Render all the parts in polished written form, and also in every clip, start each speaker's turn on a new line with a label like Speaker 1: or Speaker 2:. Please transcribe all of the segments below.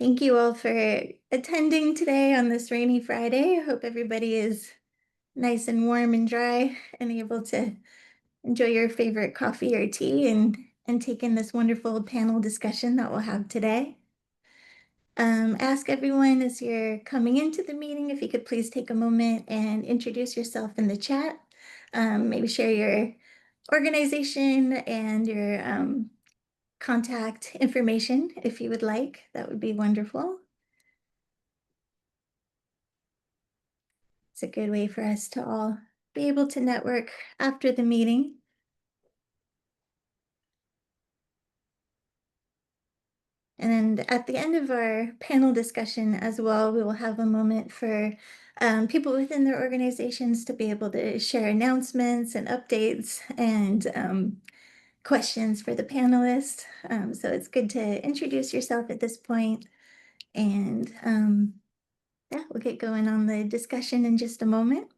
Speaker 1: Thank you all for attending today on this rainy Friday. I hope everybody is nice and warm and dry and able to enjoy your favorite coffee or tea and take in this wonderful panel discussion that we'll have today. Ask everyone as you're coming into the meeting if you could please take a moment and introduce yourself in the chat. Maybe share your organization and your contact information if you would like. That would be wonderful. It's a good way for us to all be able to network after the meeting. And at the end of our panel discussion as well, we will have a moment for people within their organizations to be able to share announcements and updates and questions for the panelists. So it's good to introduce yourself at this point. And yeah, we'll get going on the discussion in just a moment.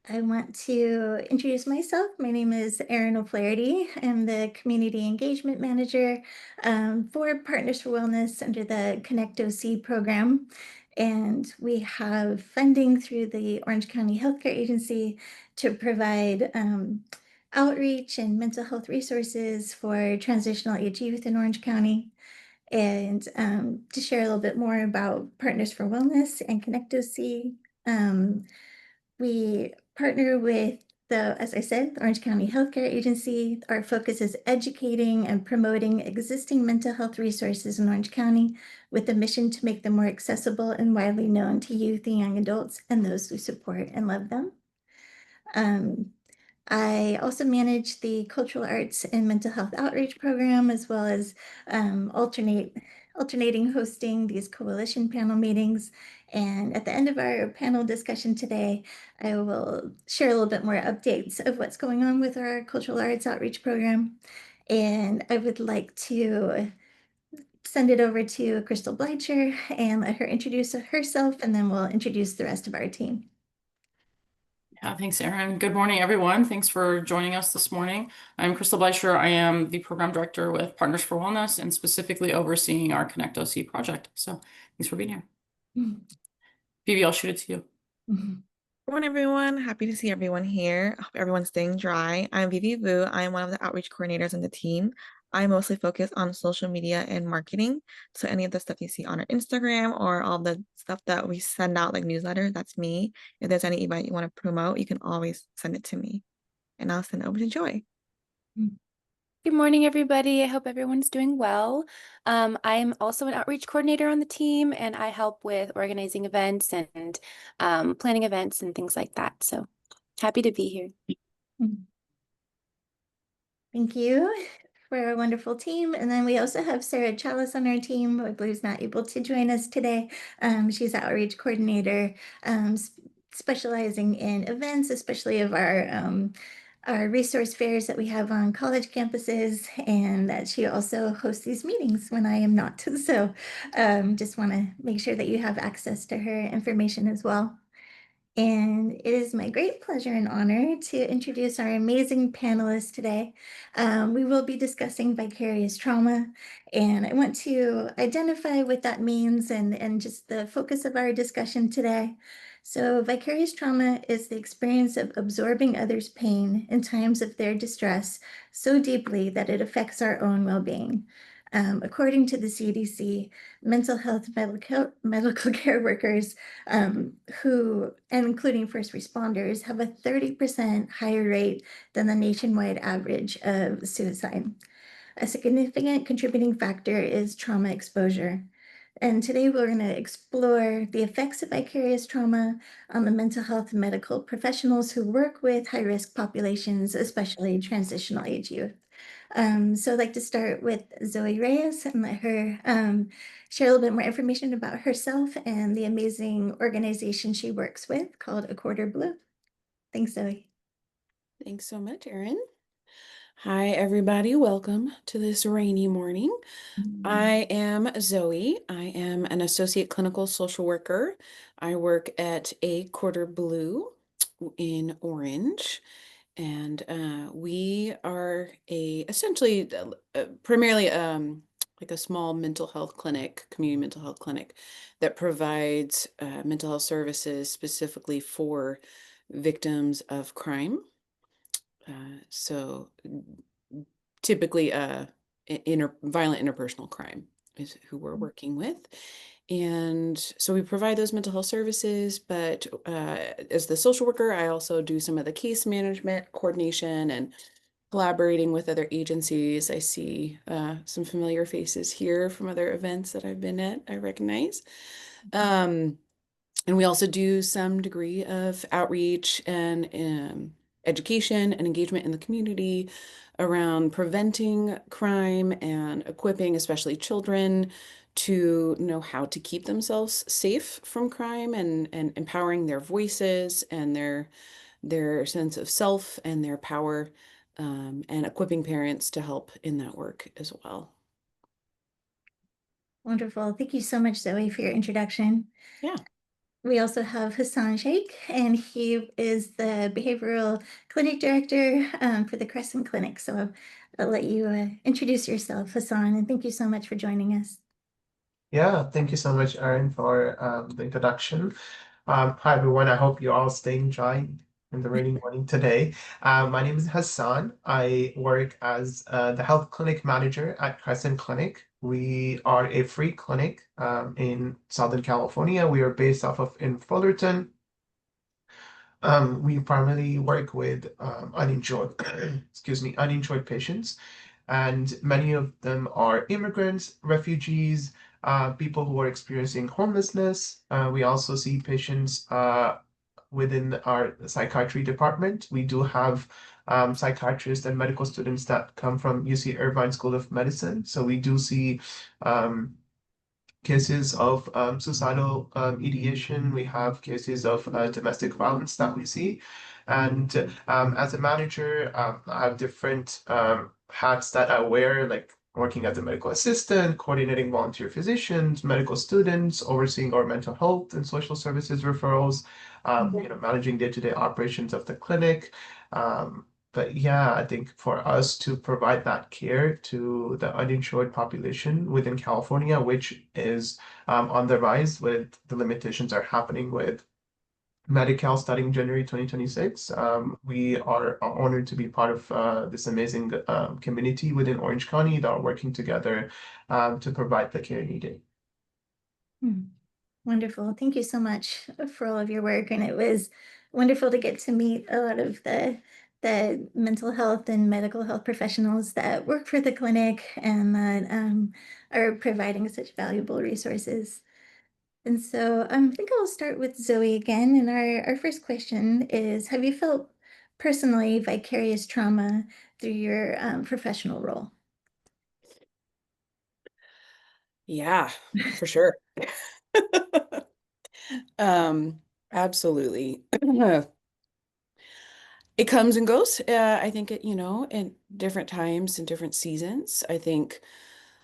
Speaker 1: I want to introduce myself. My name is Erin O'Flaherty. I'm the Community Engagement Manager for Partners for Wellness under the Connect OC program. And we have funding through the Orange County Healthcare Agency to provide outreach and mental health resources for transitional age youth in Orange County. And to share a little bit more about Partners for Wellness and Connect OC. We partner with as I said, the Orange County Healthcare Agency. Our focus is educating and promoting existing mental health resources in Orange County with the mission to make them more accessible and widely known to youth and young adults and those who support and love them. I also manage the Cultural Arts and Mental Health Outreach Program, as well as alternating hosting these coalition panel meetings. And at the end of our panel discussion today, I will share a little bit more updates of what's going on with our Cultural Arts Outreach Program. And I would like to send it over to Crystal Bleicher and let her introduce herself, and then we'll introduce the rest of our team.
Speaker 2: Yeah, thanks, Erin. Good morning, everyone. Thanks for joining us this morning. I'm Crystal Bleicher. I am the program director with Partners for Wellness and specifically overseeing our Connect OC project. So thanks for being here. Phoebe, I'll shoot it to you.
Speaker 3: Good morning, everyone. Happy to see everyone here. I hope everyone's staying dry. I'm Vivi Vu. I'm one of the outreach coordinators on the team. I mostly focus on social media and marketing. So any of the stuff you see on our Instagram or all the stuff that we send out like newsletter, that's me. If there's any event you want to promote, you can always send it to me and I'll send it over to Joy.
Speaker 4: Good morning, everybody. I hope everyone's doing well. I'm also an outreach coordinator on the team, and I help with organizing events and planning events and things like that. So happy to be here.
Speaker 1: Thank you for our wonderful team. And then we also have Sarah Chalice on our team, who I believe is not able to join us today. She's outreach coordinator, specializing in events, especially of our resource fairs that we have on college campuses, and that she also hosts these meetings when I am not. So just want to make sure that you have access to her information as well. And it is my great pleasure and honor to introduce our amazing panelists today. We will be discussing vicarious trauma, and I want to identify what that means and just the focus of our discussion today. So vicarious trauma is the experience of absorbing others' pain in times of their distress so deeply that it affects our own well-being. According to the CDC, mental health medical care workers who, and including first responders, have a 30% higher rate than the nationwide average of suicide. A significant contributing factor is trauma exposure. And today we're going to explore the effects of vicarious trauma on the mental health and medical professionals who work with high-risk populations, especially transitional age youth. So I'd like to start with Zoe Reyes and let her share a little bit more information about herself and the amazing organization she works with called A Quarter Blue. Thanks, Zoe.
Speaker 5: Thanks so much, Erin. Hi, everybody. Welcome to this rainy morning. I am Zoe. I am an associate clinical social worker. I work at A Quarter Blue in Orange. And we are essentially primarily like a small mental health clinic, community mental health clinic that provides mental health services specifically for victims of crime. So typically violent interpersonal crime is who we're working with. And so we provide those mental health services, but as the social worker, I also do some of the case management, coordination, and collaborating with other agencies. I see some familiar faces here from other events that I've been at, I recognize. And we also do some degree of outreach and education and engagement in the community around preventing crime and equipping, especially children, to know how to keep themselves safe from crime and empowering their voices and their sense of self and their power, and equipping parents to help in that work as well.
Speaker 1: Wonderful. Thank you so much, Zoe, for your introduction.
Speaker 5: Yeah.
Speaker 1: We also have Hassan Shaikh, and he is the behavioral clinic director for the Crescent Clinic. So I'll let you introduce yourself, Hassan, and thank you so much for joining us.
Speaker 6: Yeah, thank you so much, Erin, for the introduction. Hi, everyone. I hope you're all staying dry in the rainy morning today. My name is Hassan. I work as the health clinic manager at Crescent Clinic. We are a free clinic in Southern California. We are based off of in Fullerton. We primarily work with uninsured, excuse me, uninsured patients, and many of them are immigrants, refugees, people who are experiencing homelessness. We also see patients within our psychiatry department. We do have psychiatrists and medical students that come from UC Irvine School of Medicine. So we do see cases of suicidal ideation. We have cases of domestic violence that we see. And as a manager, I have different hats that I wear, like working as a medical assistant, coordinating volunteer physicians, medical students, overseeing our mental health and social services referrals, managing day-to-day operations of the clinic. But yeah, I think for us to provide that care to the uninsured population within California, which is on the rise with the limitations are happening with Medi-Cal starting January 2026. We are honored to be part of this amazing community within Orange County that are working together to provide the care needed.
Speaker 1: Wonderful. Thank you so much for all of your work. And it was wonderful to get to meet a lot of the mental health and medical health professionals that work for the clinic and that are providing such valuable resources. And so I think I'll start with Zoe again. And our first question is, have you felt personally vicarious trauma through your professional role?
Speaker 5: Yeah, for sure. Absolutely. It comes and goes. I think in different times and different seasons. I think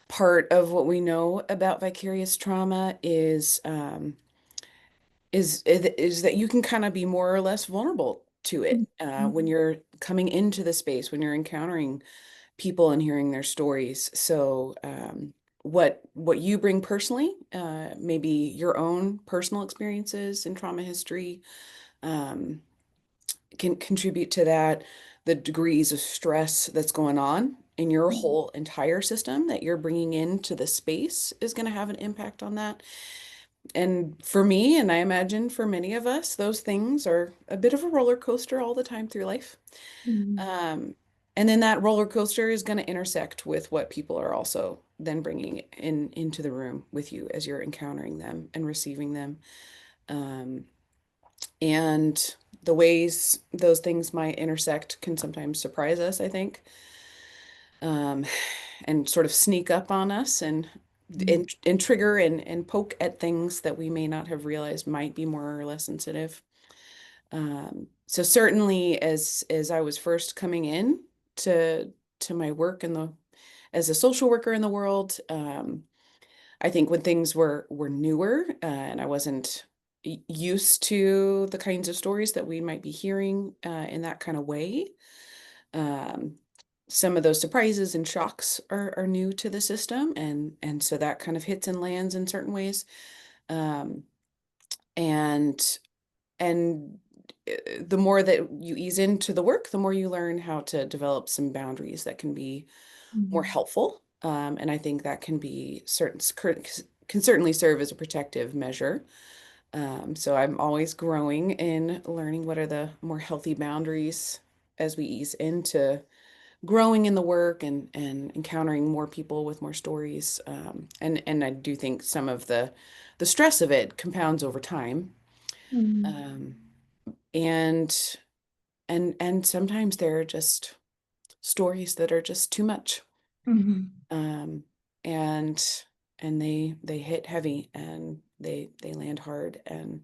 Speaker 5: part of what we know about vicarious trauma is that you can kind of be more or less vulnerable to it when you're coming into the space, when you're encountering people and hearing their stories. So what you bring personally, maybe your own personal experiences and trauma history, can contribute to that. The degrees of stress that's going on in your whole entire system that you're bringing into the space is going to have an impact on that. And for me, and I imagine for many of us, those things are a bit of a roller coaster all the time through life. And then that roller coaster is going to intersect with what people are also then bringing into the room with you as you're encountering them and receiving them. And the ways those things might intersect can sometimes surprise us, I think, and sort of sneak up on us and trigger and poke at things that we may not have realized might be more or less sensitive. So certainly as I was first coming in to my work as a social worker in the world, I think when things were newer and I wasn't used to the kinds of stories that we might be hearing in that kind of way, some of those surprises and shocks are new to the system, and so that kind of hits and lands in certain ways. Um, and and the more that you ease into the work, the more you learn how to develop some boundaries that can be more helpful. And I think that can be can certainly serve as a protective measure. So I'm always growing in learning what are the more healthy boundaries as we ease into growing in the work and encountering more people with more stories. And I do think some of the stress of it compounds over time.
Speaker 1: Mm-hmm.
Speaker 5: Um, and and sometimes there are just stories that are just too much.
Speaker 1: Mm-hmm.
Speaker 5: Um, and and they hit heavy, and they land hard, and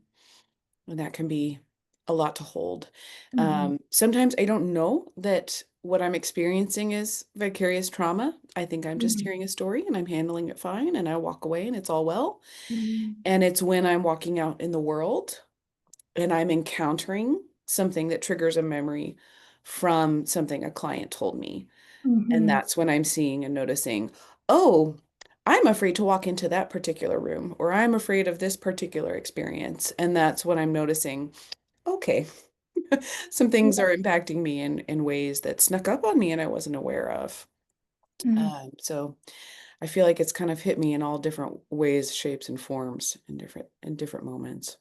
Speaker 5: that can be a lot to hold.
Speaker 1: Mm-hmm.
Speaker 5: Sometimes I don't know that what I'm experiencing is vicarious trauma. I think I'm just hearing a story and I'm handling it fine, and I walk away and it's all well.
Speaker 1: Mm-hmm.
Speaker 5: And it's when I'm walking out in the world and I'm encountering something that triggers a memory from something a client told me. And
Speaker 1: Mm-hmm.
Speaker 5: that's when I'm seeing and noticing, oh, I'm afraid to walk into that particular room, or I'm afraid of this particular experience. And that's when I'm noticing, okay, some things are impacting me in ways that snuck up on me and I wasn't aware of. So I feel like it's kind of hit me in all different ways, shapes, and forms in different moments.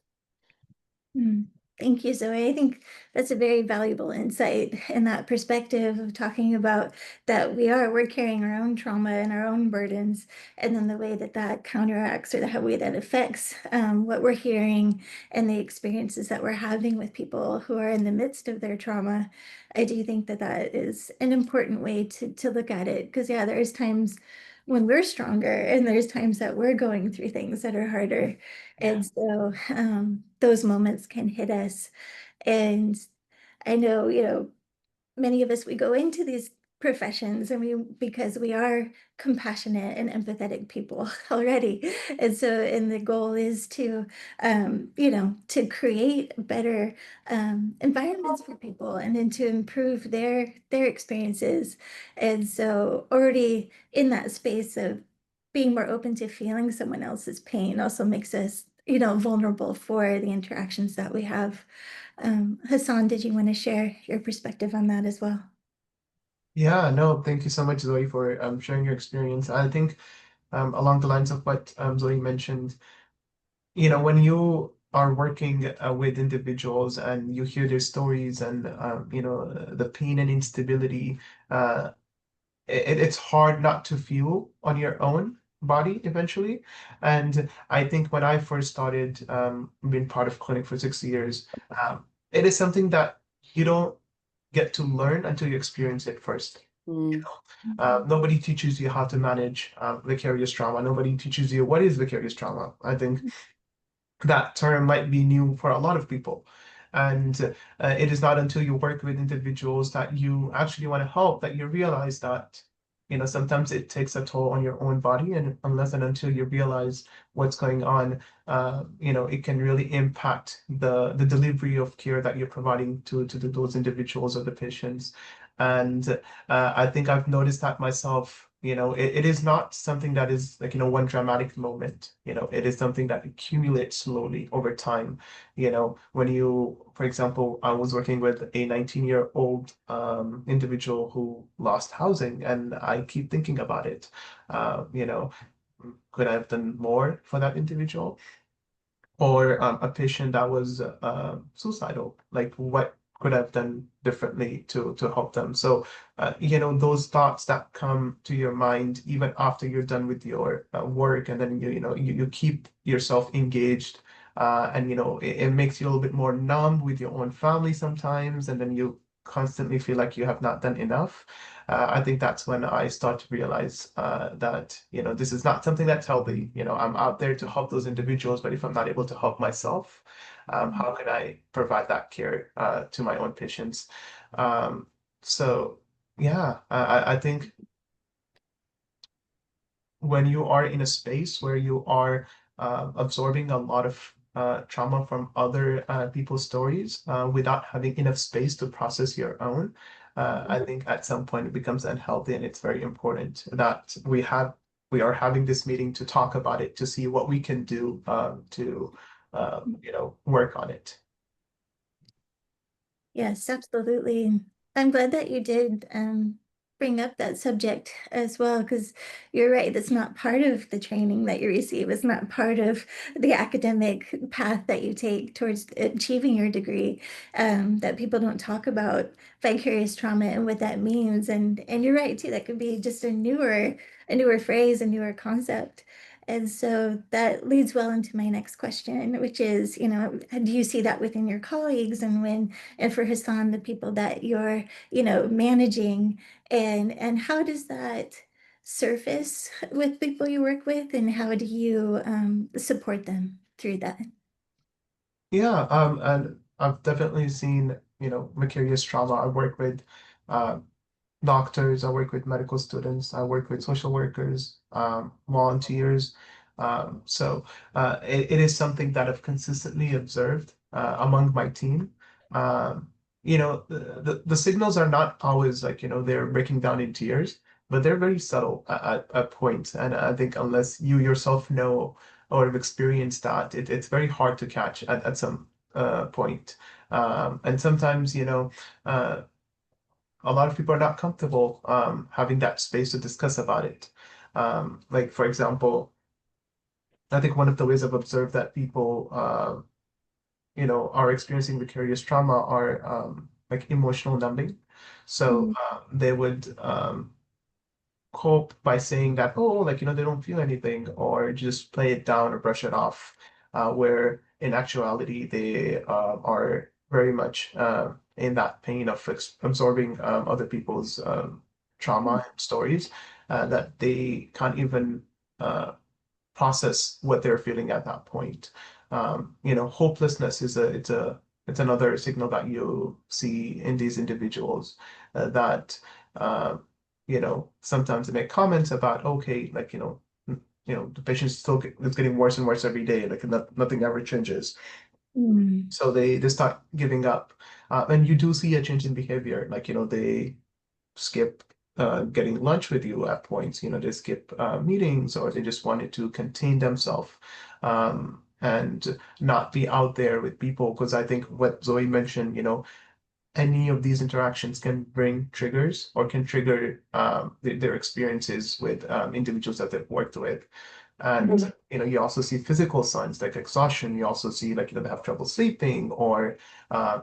Speaker 1: Mm. Thank you, Zoe. I think that's a very valuable insight in that perspective of talking about that we're carrying our own trauma and our own burdens, and then the way that that counteracts or the way that affects what we're hearing and the experiences that we're having with people who are in the midst of their trauma. I do think that that is an important way to look at it, because yeah, there's times when we're stronger and there's times that we're going through things that are harder.
Speaker 5: Yeah.
Speaker 1: And so those moments can hit us. And I know, many of us, we go into these professions and because we are compassionate and empathetic people already. And so, and the goal is to, to create better environments for people and then to improve their experiences. And so already in that space of being more open to feeling someone else's pain also makes us, vulnerable for the interactions that we have. Hassan, did you want to share your perspective on that as well?
Speaker 6: Yeah, no, thank you so much, Zoe, for sharing your experience. I think along the lines of what Zoe mentioned, when you are working with individuals and you hear their stories and the pain and instability, uh, it's hard not to feel on your own body eventually. And I think when I first started being part of clinic for 6 years, it is something that you don't get to learn until you experience it first.
Speaker 5: Mm,
Speaker 6: Nobody teaches you how to manage vicarious trauma. Nobody teaches you what is vicarious trauma. I think that term might be new for a lot of people. And it is not until you work with individuals that you actually want to help that you realize that, sometimes it takes a toll on your own body. And unless and until you realize what's going on, it can really impact the delivery of care that you're providing to those individuals or the patients. And I think I've noticed that myself. It is not something that is like, one dramatic moment. It is something that accumulates slowly over time. When for example, I was working with a 19-year-old individual who lost housing, and I keep thinking about it. Could I have done more for that individual? Or a patient that was suicidal, like what could I have done differently to help them? So those thoughts that come to your mind even after you're done with your work, and then you keep yourself engaged, and it makes you a little bit more numb with your own family sometimes, and then you constantly feel like you have not done enough. I think that's when I start to realize that this is not something that's healthy. I'm out there to help those individuals, but if I'm not able to help myself, how can I provide that care to my own patients? Um, so yeah, I think when you are in a space where you are absorbing a lot of trauma from other people's stories without having enough space to process your own, I think at some point it becomes unhealthy, and it's very important that we are having this meeting to talk about it, to see what we can do to work on it.
Speaker 1: Yes, absolutely. I'm glad that you did bring up that subject as well, because you're right, that's not part of the training that you receive. It's not part of the academic path that you take towards achieving your degree, that people don't talk about vicarious trauma and what that means. And you're right too, that could be just a newer phrase, a newer concept. And so that leads well into my next question, which is, do you see that within your colleagues, and for Hassan, the people that you're, managing, and how does that surface with people you work with, and how do you support them through that?
Speaker 6: Yeah, and I've definitely seen, vicarious trauma. I work with uh, doctors, I work with medical students, I work with social workers, volunteers. It is something that I've consistently observed among my team. Um, the signals are not always like, they're breaking down in tears, but they're very subtle at points. And I think unless you yourself know or have experienced that, it's very hard to catch at some point. And sometimes, uh, a lot of people are not comfortable having that space to discuss about it. Like, for example, I think one of the ways I've observed that people, are experiencing vicarious trauma are like emotional numbing. So they would cope by saying that, oh, like, they don't feel anything, or just play it down or brush it off, where in actuality they are very much in that pain of absorbing other people's trauma and stories, that they can't even process what they're feeling at that point. Hopelessness is it's another signal that you see in these individuals, that sometimes they make comments about, okay, like, the patient still it's getting worse and worse every day, like nothing ever changes.
Speaker 1: Mm.
Speaker 6: So they start giving up. And you do see a change in behavior, like, they skip getting lunch with you at points. They skip meetings, or they just wanted to contain themselves and not be out there with people. Because I think what Zoe mentioned, any of these interactions can bring triggers, or can trigger their experiences with individuals that they've worked with. And you also see physical signs like exhaustion. You also see, like, they have trouble sleeping, or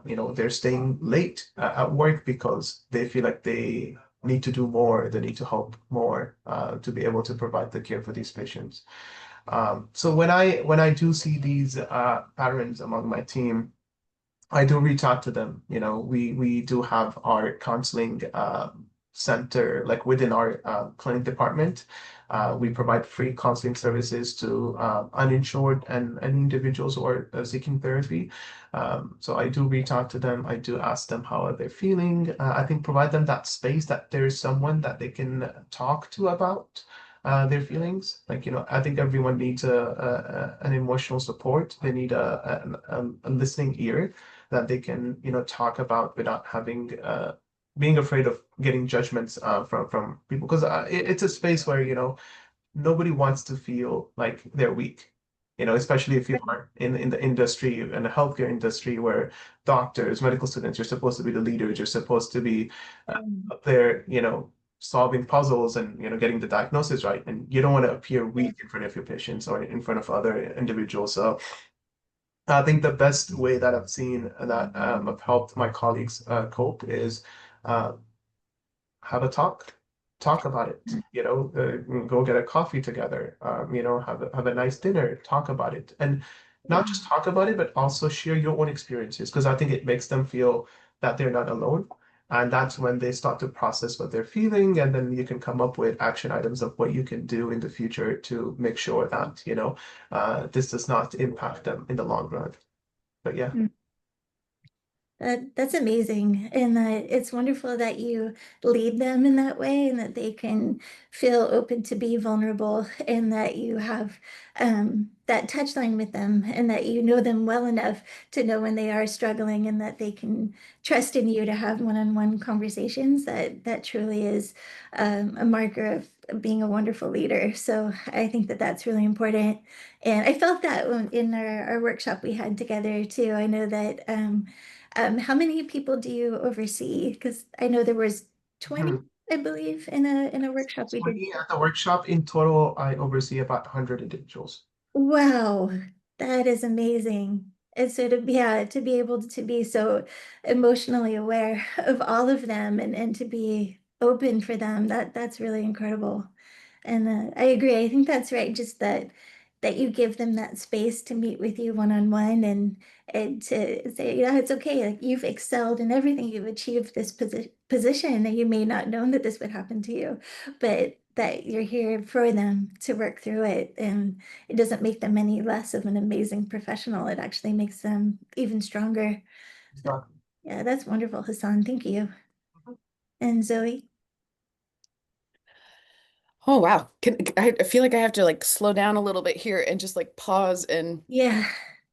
Speaker 6: they're staying late at work because they feel like they need to do more, they need to help more to be able to provide the care for these patients. So when I do see these patterns among my team, I do reach out to them. We do have our counseling center, like, within our clinic department. We provide free counseling services to uninsured and individuals who are seeking therapy. So I do reach out to them. I do ask them how are they feeling. I think provide them that space, that there is someone that they can talk to about their feelings. Like, I think everyone needs an emotional support. They need a listening ear that they can, talk about without having being afraid of getting judgments from people. Because it's a space where, nobody wants to feel like they're weak. Especially if you are in the industry, in the healthcare industry, where doctors, medical students, you're supposed to be the leaders, you're supposed to be up there, solving puzzles and, getting the diagnosis right. And you don't want to appear weak in front of your patients or in front of other individuals. So I think the best way that I've seen that have helped my colleagues cope is uh, have a talk about it. Go get a coffee together. Have a nice dinner. Talk about it, and not just talk about it, but also share your own experiences, because I think it makes them feel that they're not alone. And that's when they start to process what they're feeling, and then you can come up with action items of what you can do in the future to make sure that, this does not impact them in the long run. But yeah.
Speaker 1: That's amazing. And that it's wonderful that you lead them in that way and that they can feel open to be vulnerable and that you have that touch line with them and that you know them well enough to know when they are struggling and that they can trust in you to have one-on-one conversations. That truly is a marker of being a wonderful leader. So I think that that's really important. And I felt that in our workshop we had together too. I know that how many people do you oversee? Because I know there was 20,
Speaker 6: Mhm.
Speaker 1: I believe, in a workshop we did.
Speaker 6: 20 at the workshop. In total, I oversee about 100 individuals.
Speaker 1: Wow, that is amazing. And so to be able to be so emotionally aware of all of them and to be open for them, that's really incredible. And I agree. I think that's right. Just that you give them that space to meet with you one-on-one and to say, yeah, it's okay. Like you've excelled in everything. You've achieved this position, and you may not known that this would happen to you, but that you're here for them to work through it. And it doesn't make them any less of an amazing professional. It actually makes them even stronger. So
Speaker 6: Exactly.
Speaker 1: yeah, that's wonderful, Hassan. Thank you. And Zoe.
Speaker 5: Oh wow. I feel like I have to like slow down a little bit here and just like pause and
Speaker 1: Yeah.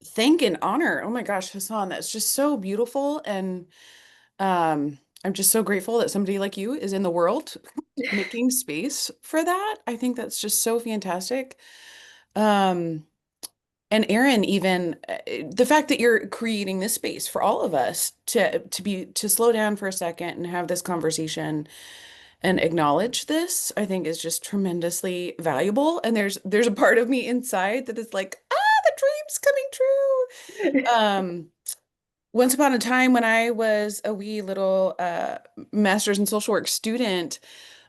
Speaker 5: thank and honor. Oh my gosh, Hassan, that's just so beautiful. And I'm just so grateful that somebody like you is in the world making space for that. I think that's just so fantastic. Um, and Erin, even the fact that you're creating this space for all of us to slow down for a second and have this conversation and acknowledge this, I think is just tremendously valuable. And there's a part of me inside that is like, the dream's coming true. Once upon a time when I was a wee little master's in social work student,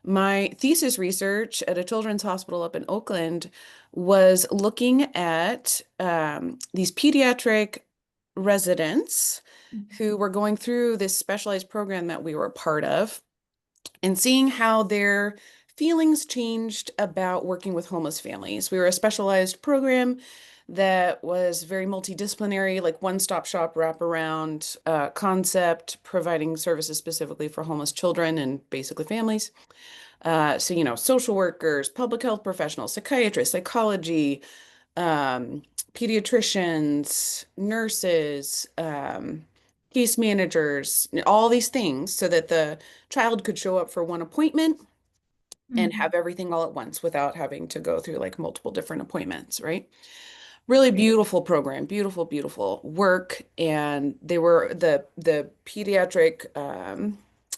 Speaker 5: my thesis research at a children's hospital up in Oakland was looking at these pediatric residents who were going through this specialized program that we were a part of and seeing how their feelings changed about working with homeless families. We were a specialized program that was very multidisciplinary, like one-stop shop wraparound concept, providing services specifically for homeless children and basically families. So, social workers, public health professionals, psychiatrists, psychology, um, pediatricians, nurses, case managers, all these things so that the child could show up for one appointment and
Speaker 1: Mhm.
Speaker 5: have everything all at once without having to go through like multiple different appointments, right? Really beautiful program, beautiful, beautiful work. And they were the pediatric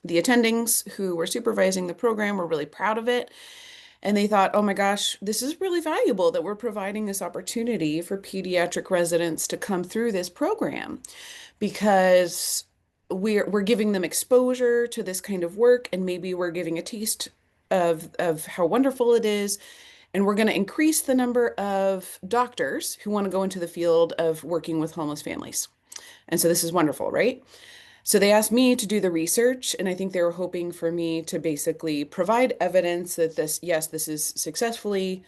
Speaker 5: the attendings who were supervising the program were really proud of it. And they thought, oh my gosh, this is really valuable that we're providing this opportunity for pediatric residents to come through this program because we're giving them exposure to this kind of work and maybe we're giving a taste of how wonderful it is. And we're going to increase the number of doctors who want to go into the field of working with homeless families. And so this is wonderful, right? So they asked me to do the research, and I think they were hoping for me to basically provide evidence that yes, this is successfully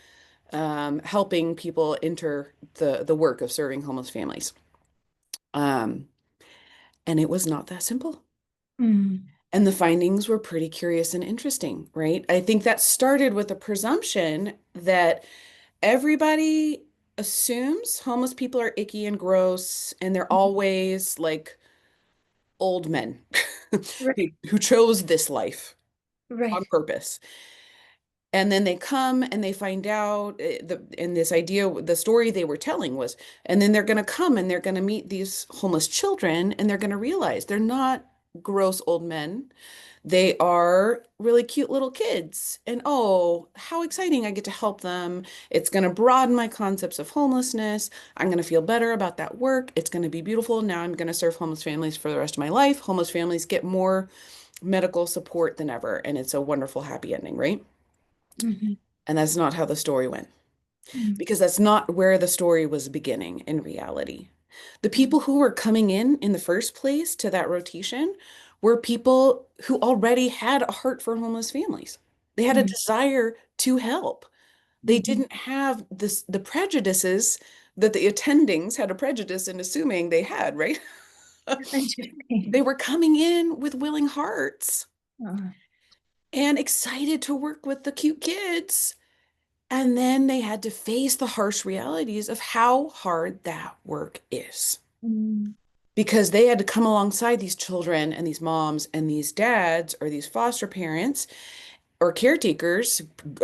Speaker 5: helping people enter the work of serving homeless families. Um, and it was not that simple.
Speaker 1: Mm.
Speaker 5: And the findings were pretty curious and interesting, right? I think that started with a presumption that everybody assumes homeless people are icky and gross, and they're always like old men
Speaker 1: Right.
Speaker 5: who chose this life on
Speaker 1: Right.
Speaker 5: purpose. And then they come and they find out and this idea, the story they were telling was, and then they're going to come and they're going to meet these homeless children and they're going to realize they're not gross old men. They are really cute little kids. And oh, how exciting. I get to help them. It's going to broaden my concepts of homelessness. I'm going to feel better about that work. It's going to be beautiful. Now I'm going to serve homeless families for the rest of my life. Homeless families get more medical support than ever. And it's a wonderful, happy ending, right?
Speaker 1: Mhm.
Speaker 5: And that's not how the story went,
Speaker 1: Mhm.
Speaker 5: because that's not where the story was beginning in reality. The
Speaker 1: Mhm.
Speaker 5: people who were coming in the first place to that rotation were people who already had a heart for homeless families. They had a
Speaker 1: Mhm.
Speaker 5: desire to help. They
Speaker 1: Mhm.
Speaker 5: didn't have the prejudices that the attendings had a prejudice in assuming they had, right?
Speaker 1: Interesting.
Speaker 5: They were coming in with willing hearts
Speaker 1: Oh.
Speaker 5: and excited to work with the cute kids. And then they had to face the harsh realities of how hard that work is.
Speaker 1: Mm.
Speaker 5: Because they had to come alongside these children and these moms and these dads or these foster parents or caretakers,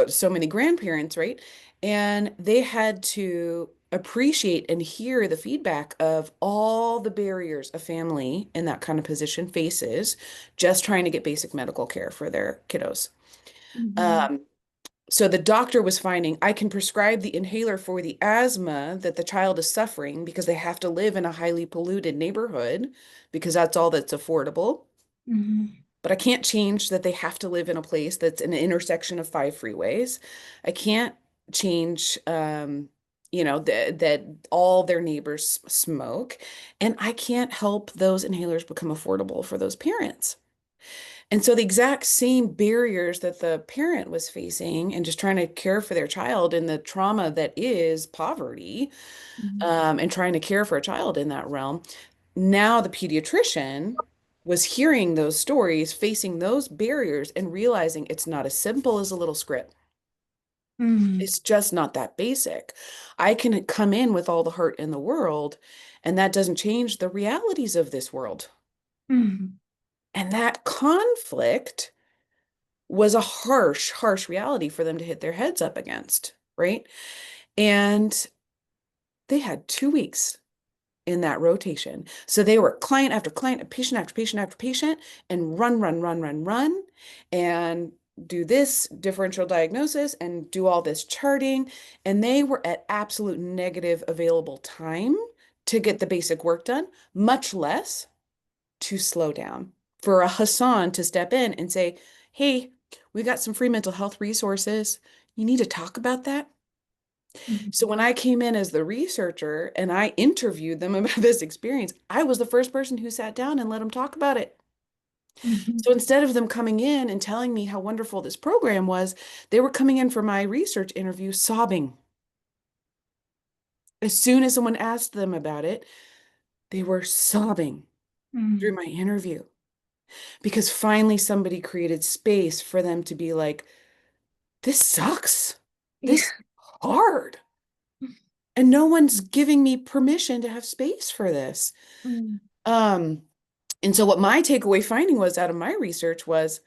Speaker 5: so many grandparents, right? And they had to appreciate and hear the feedback of all the barriers a family in that kind of position faces just trying to get basic medical care for their kiddos.
Speaker 1: Mhm.
Speaker 5: Um, so the doctor was finding I can prescribe the inhaler for the asthma that the child is suffering because they have to live in a highly polluted neighborhood because that's all that's affordable.
Speaker 1: Mhm.
Speaker 5: But I can't change that they have to live in a place that's an intersection of 5 freeways. I can't change, that all their neighbors smoke. And I can't help those inhalers become affordable for those parents. And so the exact same barriers that the parent was facing and just trying to care for their child and the trauma that is poverty,
Speaker 1: Mhm.
Speaker 5: and trying to care for a child in that realm. Now the pediatrician was hearing those stories, facing those barriers, and realizing it's not as simple as a little script.
Speaker 1: Mhm.
Speaker 5: It's just not that basic. I can come in with all the heart in the world, and that doesn't change the realities of this world.
Speaker 1: Mhm.
Speaker 5: And that conflict was a harsh, harsh reality for them to hit their heads up against, right? And they had 2 weeks in that rotation. So they were client after client, patient after patient after patient, and run, run, run, run, run, and do this differential diagnosis and do all this charting. And they were at absolute negative available time to get the basic work done, much less to slow down. For a Hassan to step in and say, hey, we got some free mental health resources. You need to talk about that.
Speaker 1: Mhm.
Speaker 5: So when I came in as the researcher and I interviewed them about this experience, I was the first person who sat down and let them talk about it.
Speaker 1: Mhm.
Speaker 5: So instead of them coming in and telling me how wonderful this program was, they were coming in for my research interview sobbing. As soon as someone asked them about it, they were sobbing through
Speaker 1: Mhm.
Speaker 5: my interview because finally somebody created space for them to be like, this sucks.
Speaker 1: Yeah.
Speaker 5: This is hard. And no one's giving me permission to have space for this.
Speaker 1: Mhm.
Speaker 5: Um, and so what my takeaway finding was out of my research was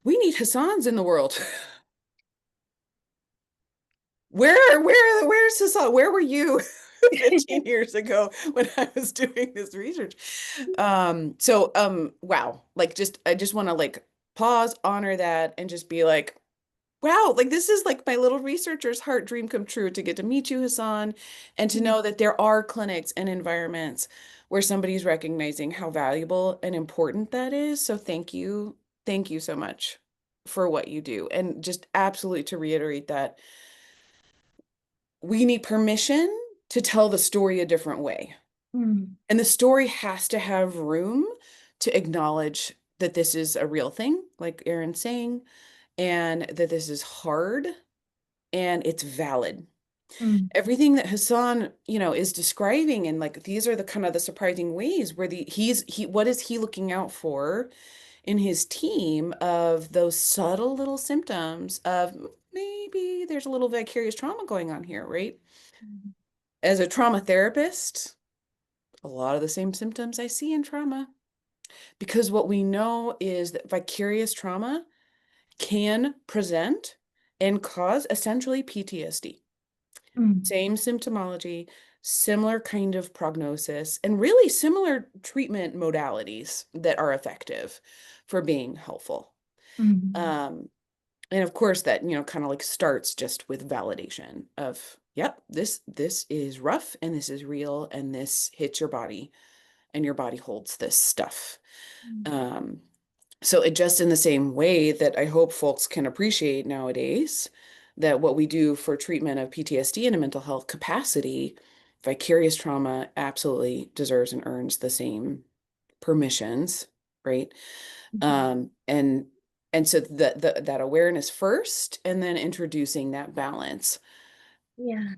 Speaker 5: we need Hassans in the world. Where's Hassan? Where were you 15 years ago when I was doing this research? Wow. Like I just want to like pause, honor that, and just be like, wow, like this is like my little researcher's heart dream come true to get to meet you, Hassan, and to know that there are clinics and environments where somebody's recognizing how valuable and important that is. So thank you. Thank you so much for what you do. And just absolutely to reiterate that we need permission to tell the story a different way.
Speaker 1: Mhm.
Speaker 5: And the story has to have room to acknowledge that this is a real thing, like Erin's saying, and that this is hard and it's valid.
Speaker 1: Mhm.
Speaker 5: Everything that Hassan, is describing, and like these are the kind of the surprising ways where what is he looking out for in his team of those subtle little symptoms of maybe there's a little vicarious trauma going on here, right?
Speaker 1: Mhm.
Speaker 5: As a trauma therapist, a lot of the same symptoms I see in trauma because what we know is that vicarious trauma can present and cause essentially PTSD.
Speaker 1: Mhm.
Speaker 5: Same symptomology, similar kind of prognosis, and really similar treatment modalities that are effective for being helpful.
Speaker 1: Mhm.
Speaker 5: Um, and of course, that kind of like starts just with validation of, yep, this is rough and this is real and this hits your body and your body holds this stuff. Um, so it just in the same way that I hope folks can appreciate nowadays that what we do for treatment of PTSD in a mental health capacity, vicarious trauma absolutely deserves and earns the same permissions, right?
Speaker 1: Mhm.
Speaker 5: And so that awareness first, and then introducing that balance.
Speaker 1: Yeah.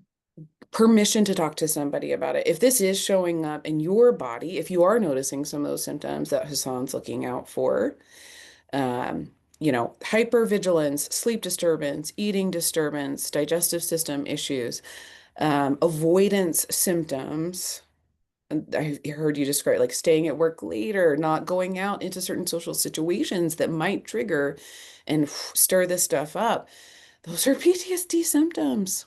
Speaker 5: permission to talk to somebody about it. If this is showing up in your body, if you are noticing some of those symptoms that Hassan's looking out for, hypervigilance, sleep disturbance, eating disturbance, digestive system issues, avoidance symptoms. And I heard you describe like staying at work later, not going out into certain social situations that might trigger and stir this stuff up. Those are PTSD symptoms.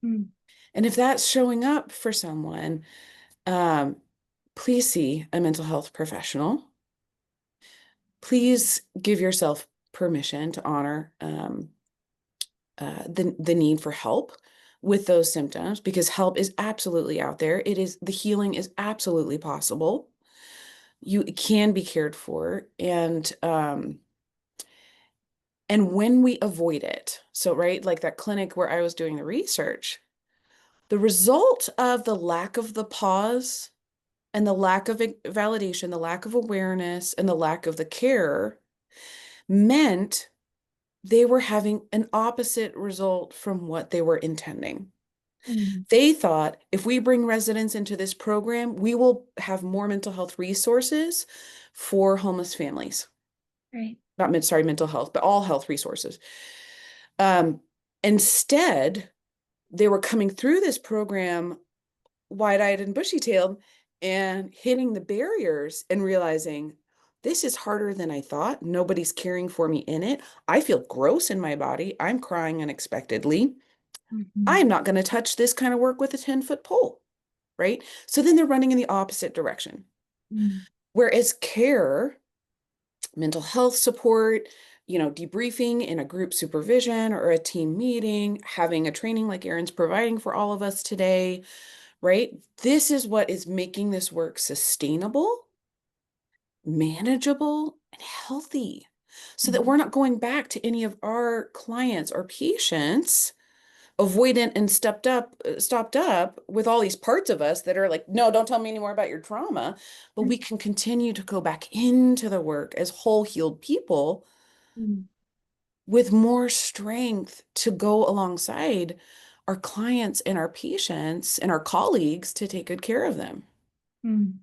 Speaker 1: Mm.
Speaker 5: And if that's showing up for someone, um, please see a mental health professional. Please give yourself permission to honor the need for help with those symptoms, because help is absolutely out there. The healing is absolutely possible. You can be cared for, and when we avoid it, so right, like that clinic where I was doing the research, the result of the lack of the pause and the lack of validation, the lack of awareness, and the lack of the care meant they were having an opposite result from what they were intending.
Speaker 1: Mm.
Speaker 5: They thought if we bring residents into this program, we will have more mental health resources for homeless families.
Speaker 1: Right.
Speaker 5: Sorry, mental health, but all health resources. Instead, they were coming through this program wide-eyed and bushy-tailed and hitting the barriers and realizing this is harder than I thought. Nobody's caring for me in it. I feel gross in my body. I'm crying unexpectedly.
Speaker 1: Mhm.
Speaker 5: I'm not going to touch this kind of work with a 10-foot pole, right? So then they're running in the opposite direction.
Speaker 1: Mm.
Speaker 5: Whereas care, mental health support, debriefing in a group supervision or a team meeting, having a training like Erin's providing for all of us today, right? This is what is making this work sustainable, manageable, and healthy, so that we're not going back to any of our clients or patients avoidant and stopped up with all these parts of us that are like, no, don't tell me anymore about your trauma. But we can continue to go back into the work as whole healed people
Speaker 1: Mm.
Speaker 5: with more strength to go alongside our clients and our patients and our colleagues to take good care of them.
Speaker 1: Mm.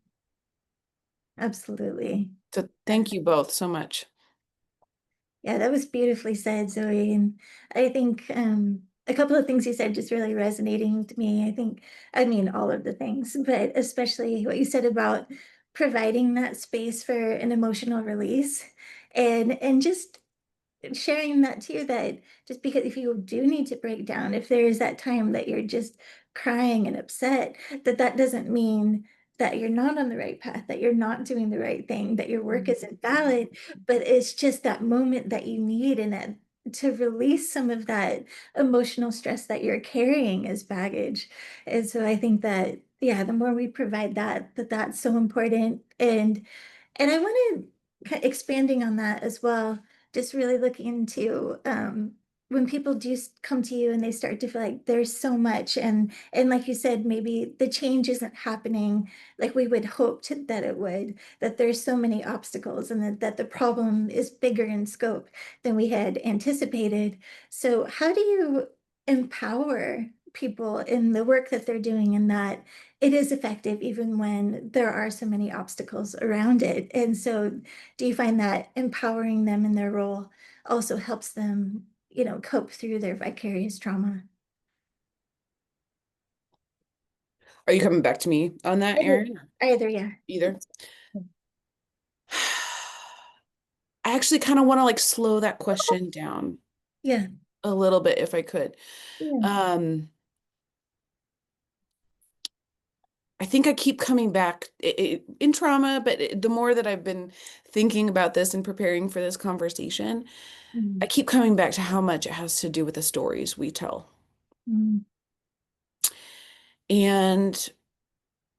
Speaker 1: Absolutely.
Speaker 5: So thank you both so much.
Speaker 1: Yeah, that was beautifully said, Zoe. And I think a couple of things you said just really resonating to me. I mean, all of the things, but especially what you said about providing that space for an emotional release and just sharing that too, that just because if you do need to break down, if there is that time that you're just crying and upset, that doesn't mean that you're not on the right path, that you're not doing the right thing, that your work isn't valid, but it's just that moment that you need and that to release some of that emotional stress that you're carrying as baggage. And so I think that, yeah, the more we provide that's so important. And I want to expanding on that as well, just really looking into when people do come to you and they start to feel like there's so much and like you said, maybe the change isn't happening like we would hope that it would, that there's so many obstacles and that the problem is bigger in scope than we had anticipated. So how do you empower people in the work that they're doing and that it is effective even when there are so many obstacles around it? And so do you find that empowering them in their role also helps them, cope through their vicarious trauma?
Speaker 5: Are you coming back to me on that, Erin?
Speaker 1: Either, yeah.
Speaker 5: Either. I actually kind of want to like slow that question down
Speaker 1: Yeah.
Speaker 5: a little bit if I could.
Speaker 1: Yeah.
Speaker 5: I think I keep coming back in trauma, but the more that I've been thinking about this and preparing for this conversation, I
Speaker 1: Mm.
Speaker 5: keep coming back to how much it has to do with the stories we tell.
Speaker 1: Mm.
Speaker 5: And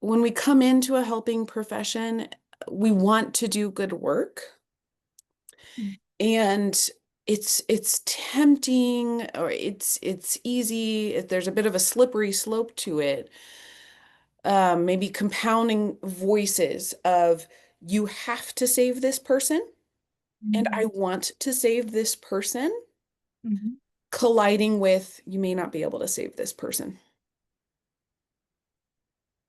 Speaker 5: when we come into a helping profession, we want to do good work.
Speaker 1: Mm.
Speaker 5: And it's tempting, or it's easy. There's a bit of a slippery slope to it. Maybe compounding voices of you have to save this person and I
Speaker 1: Mm.
Speaker 5: want to save this person,
Speaker 1: Mhm.
Speaker 5: colliding with you may not be able to save this person.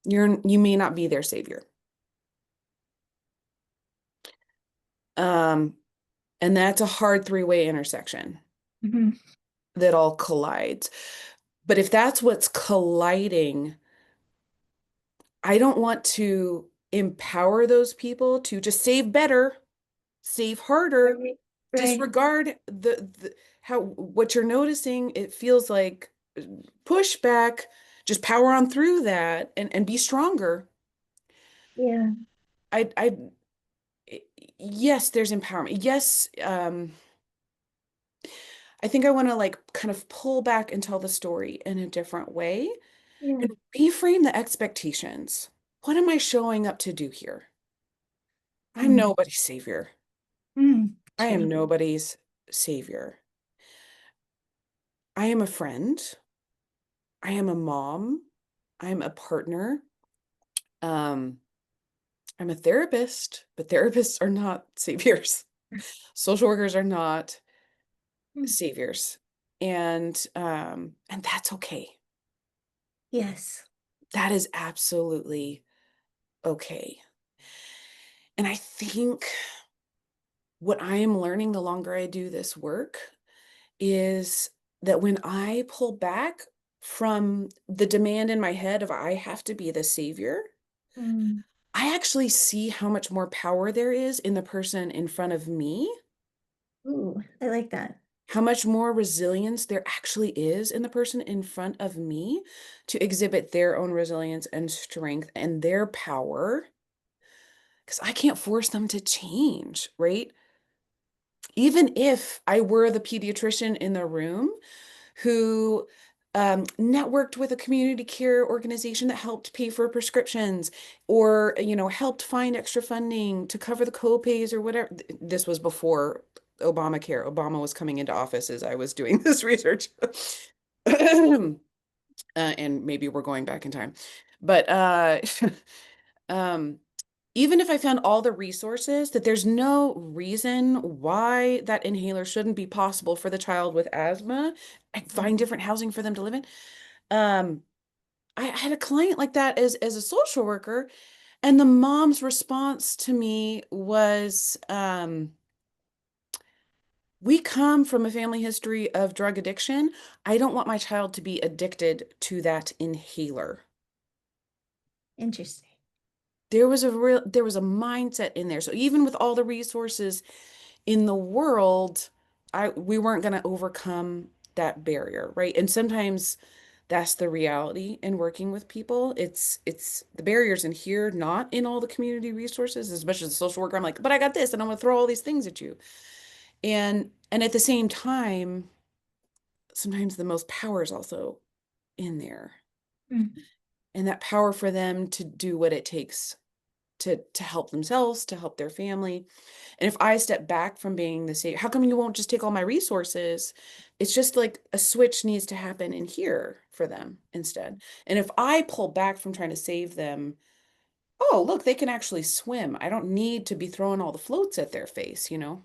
Speaker 5: you may not be their savior. And that's a hard three-way intersection
Speaker 1: Mhm.
Speaker 5: that all collides. But if that's what's colliding, I don't want to empower those people to just save better, save harder,
Speaker 1: Right. Right.
Speaker 5: disregard the how what you're noticing. It feels like pushback, just power on through that and be stronger.
Speaker 1: Yeah.
Speaker 5: I yes, there's empowerment. Yes, I think I want to like kind of pull back and tell the story in a different way
Speaker 1: Yeah.
Speaker 5: and reframe the expectations. What am I showing up to do here? I'm
Speaker 1: Mm.
Speaker 5: nobody's savior. I am
Speaker 1: True.
Speaker 5: nobody's savior. I am a friend. I am a mom. I'm a partner. Um, I'm a therapist, but therapists are not saviors. Social workers are not
Speaker 1: Mm.
Speaker 5: saviors. And that's okay.
Speaker 1: Yes.
Speaker 5: That is absolutely okay. And I think what I am learning the longer I do this work is that when I pull back from the demand in my head of I have to be the savior,
Speaker 1: Mm.
Speaker 5: I actually see how much more power there is in the person in front of me,
Speaker 1: Ooh, I like that.
Speaker 5: how much more resilience there actually is in the person in front of me to exhibit their own resilience and strength and their power, because I can't force them to change, right? Even if I were the pediatrician in the room who networked with a community care organization that helped pay for prescriptions or, helped find extra funding to cover the co-pays or whatever. This was before Obamacare. Obama was coming into office as I was doing this research. And maybe we're going back in time. But um, even if I found all the resources, that there's no reason why that inhaler shouldn't be possible for the child with asthma, I find different housing for them to live in. Um, I had a client like that as a social worker, and the mom's response to me was, we come from a family history of drug addiction. I don't want my child to be addicted to that inhaler.
Speaker 1: Interesting.
Speaker 5: There was a mindset in there. So even with all the resources in the world, we weren't going to overcome that barrier, right? And sometimes that's the reality in working with people. It's the barriers in here, not in all the community resources. As much as a social worker, I'm like, but I got this, and I'm going to throw all these things at you. And at the same time, sometimes the most power is also in there,
Speaker 1: Mm.
Speaker 5: and that power for them to do what it takes to help themselves, to help their family. And if I step back from being the same, how come you won't just take all my resources? It's just like a switch needs to happen in here for them instead. And if I pull back from trying to save them, oh, look, they can actually swim. I don't need to be throwing all the floats at their face.
Speaker 1: Yeah.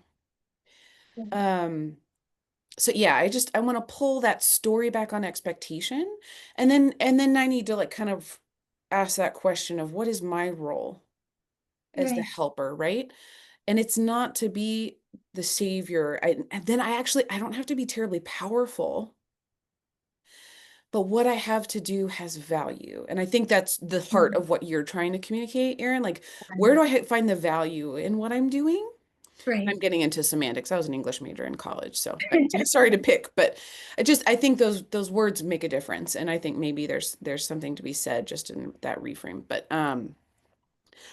Speaker 5: So yeah, I want to pull that story back on expectation. And then I need to like kind of ask that question of what is my role as the
Speaker 1: Right.
Speaker 5: helper, right? And it's not to be the savior. And then I don't have to be terribly powerful, but what I have to do has value. And I think that's the heart
Speaker 1: Mm.
Speaker 5: of what you're trying to communicate, Erin. Like, where do I find the value in what I'm doing?
Speaker 1: Right.
Speaker 5: I'm getting into semantics. I was an English major in college, so sorry to pick, but I think those words make a difference. And I think maybe there's something to be said just in that reframe. But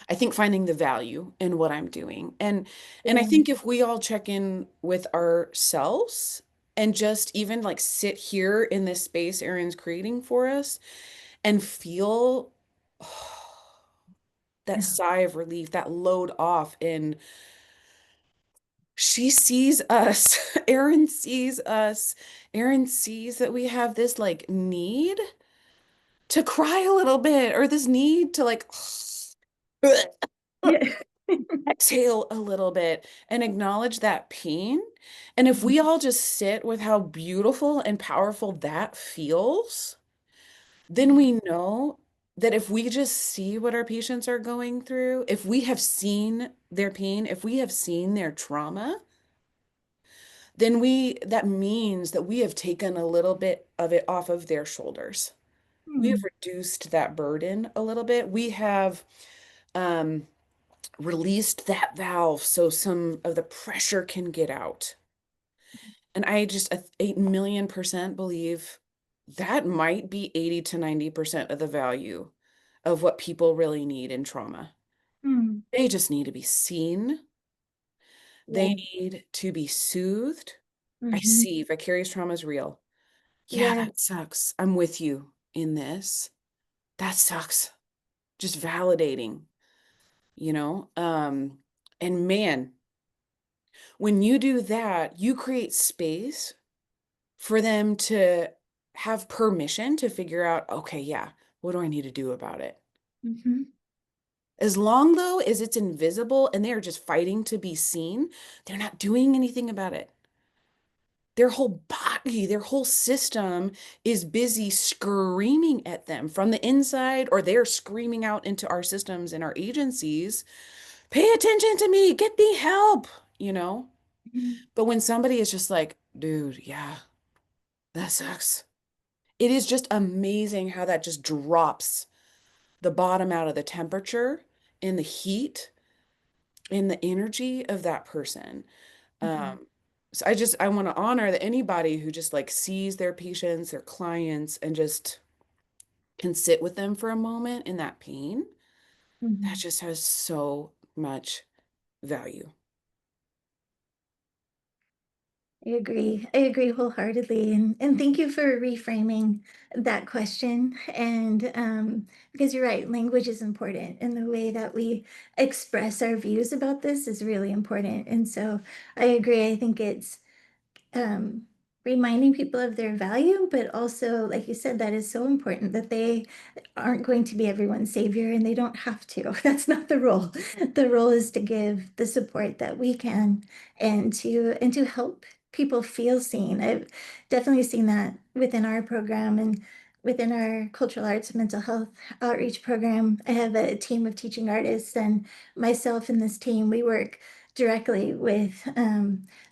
Speaker 5: I think finding the value in what I'm doing. And I
Speaker 1: Yeah.
Speaker 5: think if we all check in with ourselves and just even like sit here in this space Erin's creating for us and feel that
Speaker 1: Yeah.
Speaker 5: sigh of relief, that load off in she sees us. Erin sees us. Erin sees that we have this like need to cry a little bit or this need to like
Speaker 1: Yeah.
Speaker 5: exhale a little bit and acknowledge that pain. And if we all just sit with how beautiful and powerful that feels, then we know that if we just see what our patients are going through, if we have seen their pain, if we have seen their trauma, then that means that we have taken a little bit of it off of their shoulders. We have
Speaker 1: Hmm.
Speaker 5: reduced that burden a little bit. We have um, released that valve so some of the pressure can get out. And I just 8 million% believe that might be 80 to 90% of the value of what people really need in trauma.
Speaker 1: Hmm.
Speaker 5: They just need to be seen. They
Speaker 1: Yeah.
Speaker 5: need to be soothed. I
Speaker 1: Hmm.
Speaker 5: see vicarious trauma is real. Yeah,
Speaker 1: Yeah.
Speaker 5: that sucks. I'm with you in this. That sucks. Just validating, you know? And man, when you do that, you create space for them to have permission to figure out, okay, yeah, what do I need to do about it?
Speaker 1: Hmm.
Speaker 5: As long though as it's invisible and they're just fighting to be seen, they're not doing anything about it. Their whole body, their whole system is busy screaming at them from the inside, or they're screaming out into our systems and our agencies, pay attention to me, get me help, you know? But when somebody is just like, dude, yeah, that sucks. It is just amazing how that just drops the bottom out of the temperature and the heat and the energy of that person.
Speaker 1: Hmm.
Speaker 5: Um, so I want to honor that anybody who just like sees their patients, their clients, and just can sit with them for a moment in that pain, that
Speaker 1: Hmm.
Speaker 5: just has so much value.
Speaker 1: I agree. I agree wholeheartedly. And thank you for reframing that question. And because you're right, language is important, and the way that we express our views about this is really important. And so I agree. I think it's um, reminding people of their value, but also, like you said, that is so important that they aren't going to be everyone's savior and they don't have to. That's not the role. The role is to give the support that we can and to help people feel seen. I've definitely seen that within our program and within our cultural arts and mental health outreach program. I have a team of teaching artists, and myself and this team, we work directly with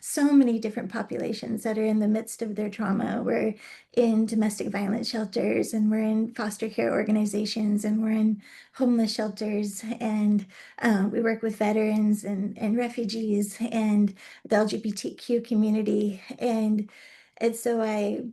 Speaker 1: so many different populations that are in the midst of their trauma. We're in domestic violence shelters, and we're in foster care organizations, and we're in homeless shelters, and we work with veterans and refugees and the LGBTQ community. And so I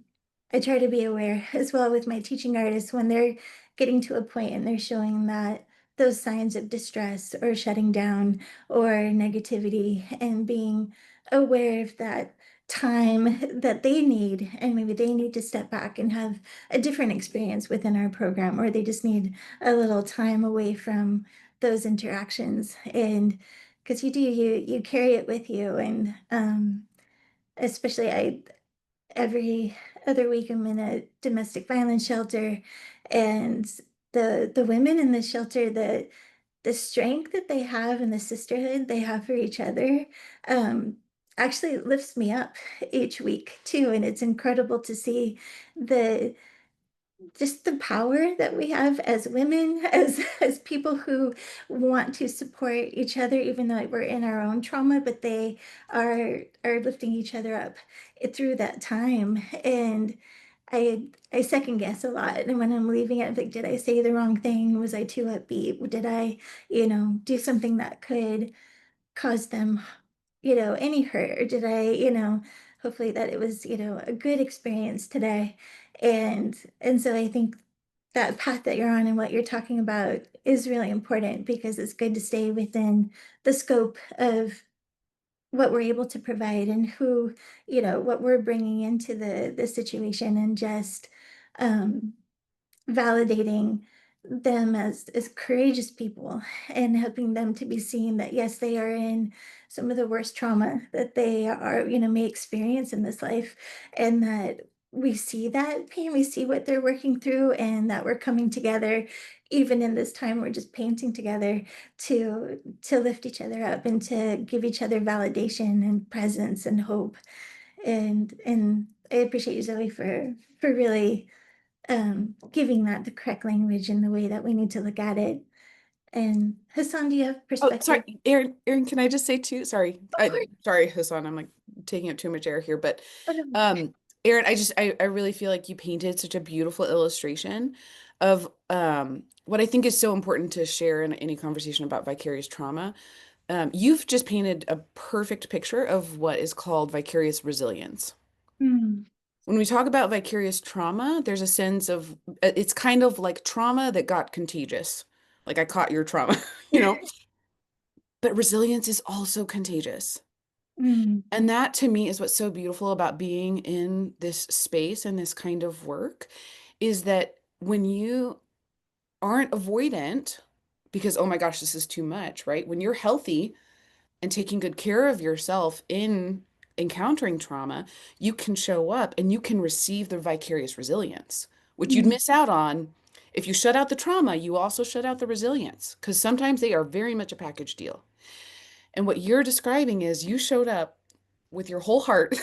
Speaker 1: try to be aware as well with my teaching artists when they're getting to a point and they're showing that those signs of distress or shutting down or negativity, and being aware of that time that they need, and maybe they need to step back and have a different experience within our program, or they just need a little time away from those interactions. And because you carry it with you. And especially I every other week I'm in a domestic violence shelter, and the women in the shelter, the strength that they have and the sisterhood they have for each other um, actually lifts me up each week too. And it's incredible to see the just the power that we have as women, as people who want to support each other, even though we're in our own trauma, but they are lifting each other up through that time. And I second guess a lot. And when I'm leaving it, I'm like, did I say the wrong thing? Was I too upbeat? Did I, do something that could cause them, any hurt? Or did I, hopefully that it was, a good experience today. And so I think that path that you're on and what you're talking about is really important, because it's good to stay within the scope of what we're able to provide, and who, what we're bringing into the situation, and just um, validating them as courageous people, and helping them to be seen that yes, they are in some of the worst trauma that they are, may experience in this life, and that we see that pain, we see what they're working through, and that we're coming together even in this time. We're just painting together to lift each other up and to give each other validation and presence and hope. And I appreciate you, Zoe, for really giving that the correct language and the way that we need to look at it. And Hassan, do you have
Speaker 5: Oh,
Speaker 1: perspective?
Speaker 5: sorry, Aaron, can I just say too? Sorry. Sorry, Hassan, I'm like taking up too much air here, but
Speaker 1: Oh, no.
Speaker 5: Aaron, I really feel like you painted such a beautiful illustration of what I think is so important to share in any conversation about vicarious trauma. You've just painted a perfect picture of what is called vicarious resilience.
Speaker 1: Mm,
Speaker 5: When we talk about vicarious trauma, there's a sense of it's kind of like trauma that got contagious. Like I caught your trauma, you know? But resilience is also contagious.
Speaker 1: mm,
Speaker 5: And that to me is what's so beautiful about being in this space and this kind of work is that when you aren't avoidant, because, oh my gosh, this is too much, right? When you're healthy and taking good care of yourself in encountering trauma, you can show up and you can receive the vicarious resilience, which you'd
Speaker 1: mm,
Speaker 5: miss out on. If you shut out the trauma, you also shut out the resilience because sometimes they are very much a package deal. And what you're describing is you showed up with your whole heart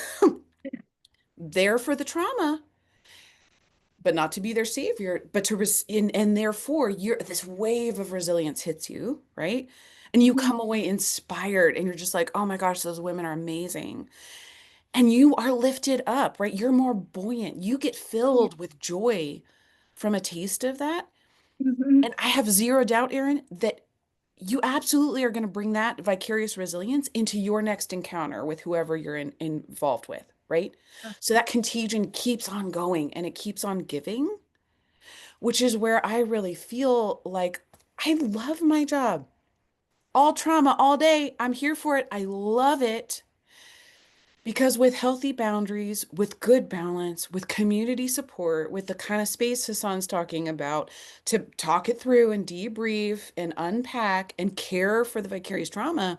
Speaker 5: there for the trauma, but not to be their savior, but to and therefore you're this wave of resilience hits you, right? And you
Speaker 1: mm,
Speaker 5: come away inspired and you're just like, oh my gosh, those women are amazing. And you are lifted up, right? You're more buoyant. You get
Speaker 1: yeah.
Speaker 5: filled with joy from a taste of that.
Speaker 1: Mhm.
Speaker 5: And I have zero doubt, Erin, that you absolutely are going to bring that vicarious resilience into your next encounter with whoever you're involved with, right? So that contagion keeps on going and it keeps on giving, which is where I really feel like I love my job. All trauma, all day. I'm here for it. I love it. Because with healthy boundaries, with good balance, with community support, with the kind of space Hassan's talking about to talk it through and debrief and unpack and care for the vicarious trauma,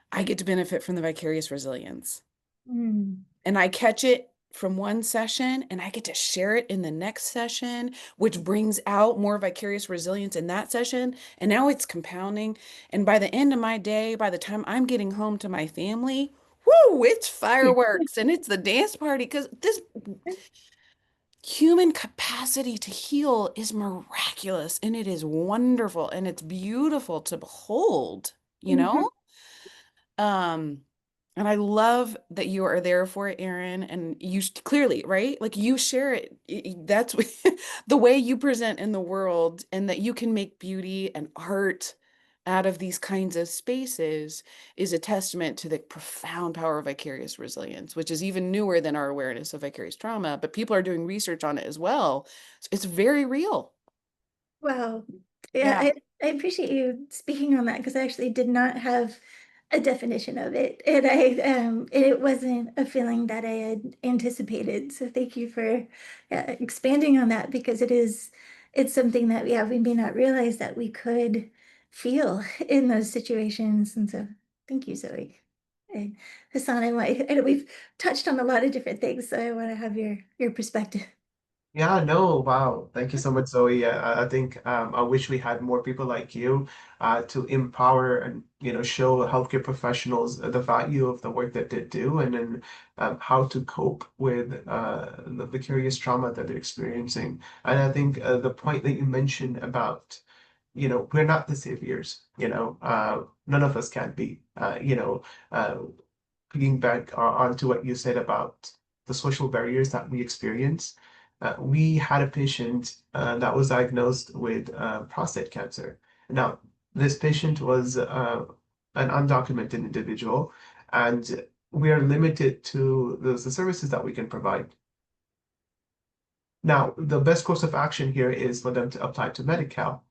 Speaker 5: I get to benefit from the vicarious resilience.
Speaker 1: Mm,
Speaker 5: And I catch it from one session and I get to share it in the next session, which brings out more vicarious resilience in that session. And now it's compounding. And by the end of my day, by the time I'm getting home to my family, whoo, it's fireworks and it's the dance party because this human capacity to heal is miraculous and it is wonderful and it's beautiful to behold, you
Speaker 1: mhm.
Speaker 5: know? Um, and I love that you are there for it, Erin, and you clearly, right? Like you share it. That's the way you present in the world, and that you can make beauty and art out of these kinds of spaces is a testament to the profound power of vicarious resilience, which is even newer than our awareness of vicarious trauma, but people are doing research on it as well. So it's very real.
Speaker 1: Wow. Yeah,
Speaker 5: Yeah.
Speaker 1: I appreciate you speaking on that because I actually did not have a definition of it. And it wasn't a feeling that I had anticipated. So thank you for expanding on that because it's something that yeah, we may not realize that we could feel in those situations. And so thank you, Zoe. And Hassan, and we've touched on a lot of different things, so I want to have your perspective.
Speaker 6: Yeah, no, wow. Thank you so much, Zoe. Yeah, I think I wish we had more people like you to empower and show healthcare professionals the value of the work that they do and then how to cope with the vicarious trauma that they're experiencing. And I think the point that you mentioned about, we're not the saviors, none of us can be, uh, piggyback onto what you said about the social barriers that we experience. We had a patient that was diagnosed with prostate cancer. Now, this patient was an undocumented individual, and we are limited to the services that we can provide. Now, the best course of action here is for them to apply to Medi-Cal.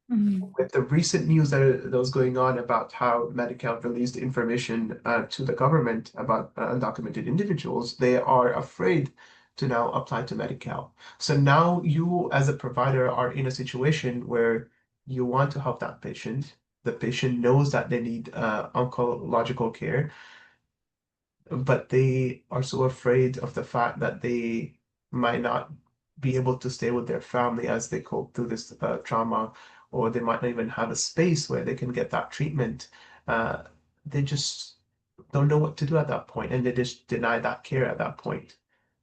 Speaker 1: Mhm.
Speaker 6: With the recent news that was going on about how Medi-Cal released information to the government about undocumented individuals, they are afraid to now apply to Medi-Cal. So now you, as a provider, are in a situation where you want to help that patient. The patient knows that they need oncological care, but they are so afraid of the fact that they might not be able to stay with their family as they cope through this trauma, or they might not even have a space where they can get that treatment. They just don't know what to do at that point, and they just deny that care at that point.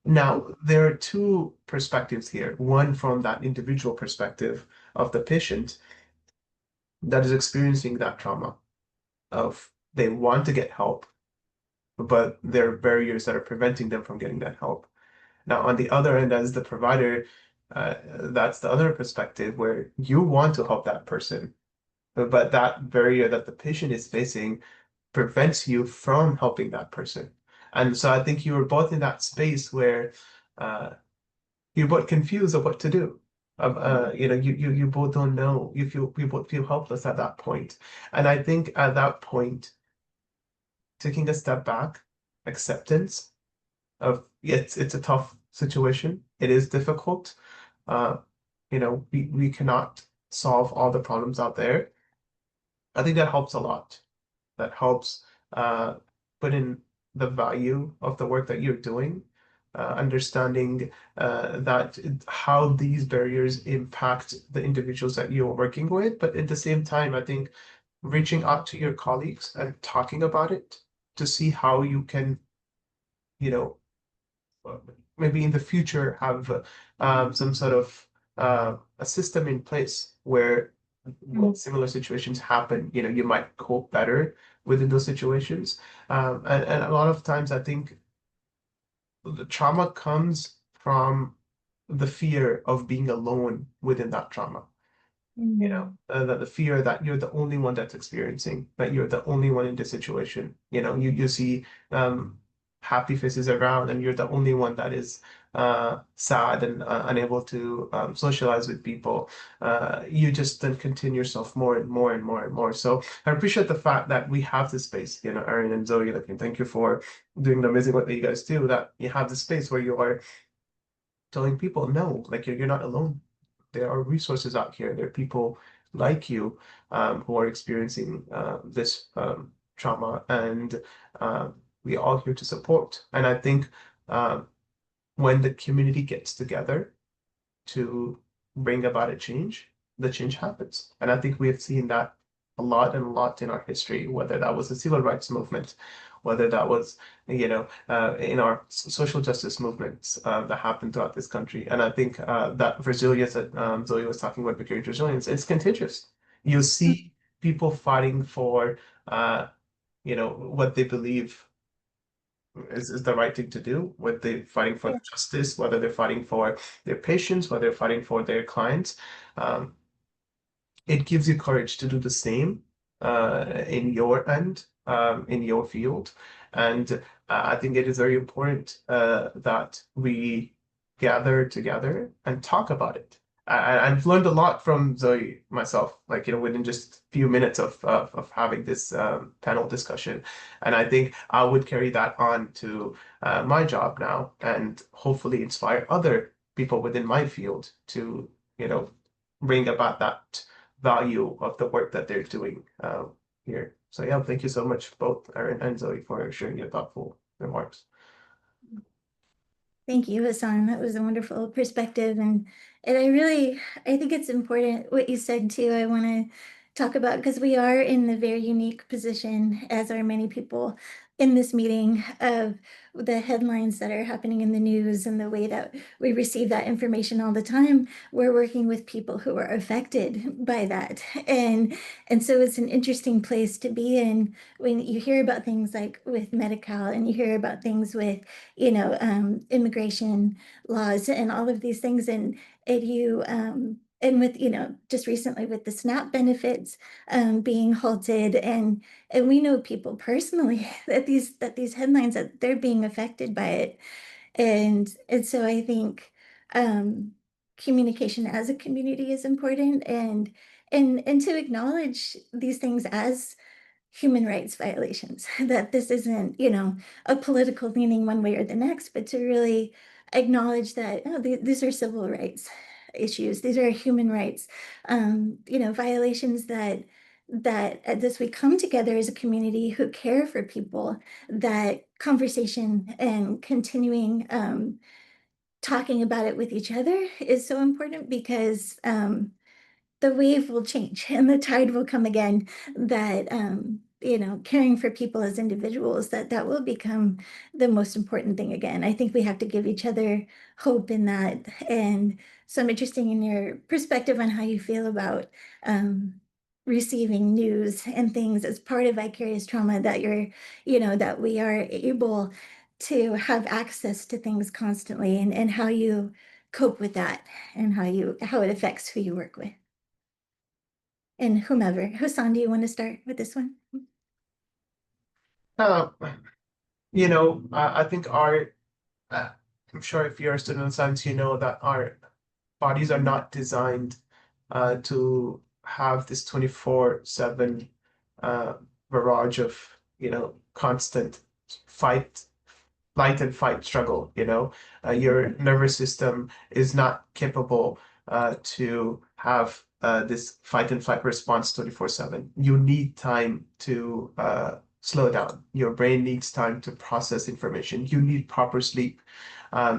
Speaker 6: Now, there are two perspectives here. One from that individual perspective of the patient that is experiencing that trauma of they want to get help, but there are barriers that are preventing them from getting that help. Now, on the other end, as the provider, that's the other perspective where you want to help that person, but that barrier that the patient is facing prevents you from helping that person. And so I think you were both in that space where uh, you're both confused of what to do. You both don't know. You both feel helpless at that point. And I think at that point, taking a step back, acceptance of it's a tough situation. It is difficult. Uh, we cannot solve all the problems out there. I think that helps a lot. That helps uh, put in the value of the work that you're doing, understanding that how these barriers impact the individuals that you're working with. But at the same time, I think reaching out to your colleagues and talking about it to see how you can, you know, maybe in the future have some sort of a system in place where when similar situations happen, you might cope better within those situations. And a lot of times I think the trauma comes from the fear of being alone within that trauma. That the fear that you're the only one that's experiencing, that you're the only one in this situation. You see happy faces around, and you're the only one that is sad and unable to socialize with people. You just then continue yourself more and more and more and more. So I appreciate the fact that we have this space, Erin and Zoe, like, and thank you for doing the amazing work that you guys do, that you have the space where you are telling people, no, like you're not alone. There are resources out here. There are people like you who are experiencing this trauma, and we are all here to support. And I think when the community gets together to bring about a change, the change happens. And I think we have seen that a lot and a lot in our history, whether that was the civil rights movement, whether that was, in our social justice movements that happened throughout this country. And I think that resilience that Zoe was talking about, vicarious resilience, it's contagious. You see people fighting for, what they believe is the right thing to do, whether they're fighting for justice, whether they're fighting for their patients, whether they're fighting for their clients. Um, it gives you courage to do the same in your end, in your field. And I think it is very important that we gather together and talk about it. I've learned a lot from Zoe myself, like, within just a few minutes of having this panel discussion. And I think I would carry that on to my job now and hopefully inspire other people within my field to, bring about that value of the work that they're doing here. So yeah, thank you so much, both Erin and Zoe, for sharing your thoughtful remarks.
Speaker 1: Thank you, Hassan. That was a wonderful perspective. And I think it's important what you said too. I want to talk about, because we are in the very unique position, as are many people in this meeting, of the headlines that are happening in the news and the way that we receive that information all the time. We're working with people who are affected by that. And so it's an interesting place to be in when you hear about things like with Medi-Cal, and you hear about things with immigration laws and all of these things, and with just recently with the SNAP benefits being halted, and we know people personally that these headlines, that they're being affected by it, and so I think communication as a community is important, and to acknowledge these things as human rights violations, that this isn't, a political leaning one way or the next, but to really acknowledge that, oh, these are civil rights issues. These are human rights, violations that as we come together as a community who care for people, that conversation and continuing talking about it with each other is so important, because the wave will change and the tide will come again, that caring for people as individuals, that will become the most important thing again. I think we have to give each other hope in that. And so I'm interested in your perspective on how you feel about receiving news and things as part of vicarious trauma, that that we are able to have access to things constantly, and how you cope with that, and how it affects who you work with. And whomever. Hassan, do you want to start with this one?
Speaker 6: Uh, I think uh, I'm sure if you're a student of science, you know that our bodies are not designed to have this 24/7 uh, barrage of, constant fight flight and fight struggle, your nervous system is not capable to have this fight and flight response 24/7. You need time to slow down. Your brain needs time to process information. You need proper sleep.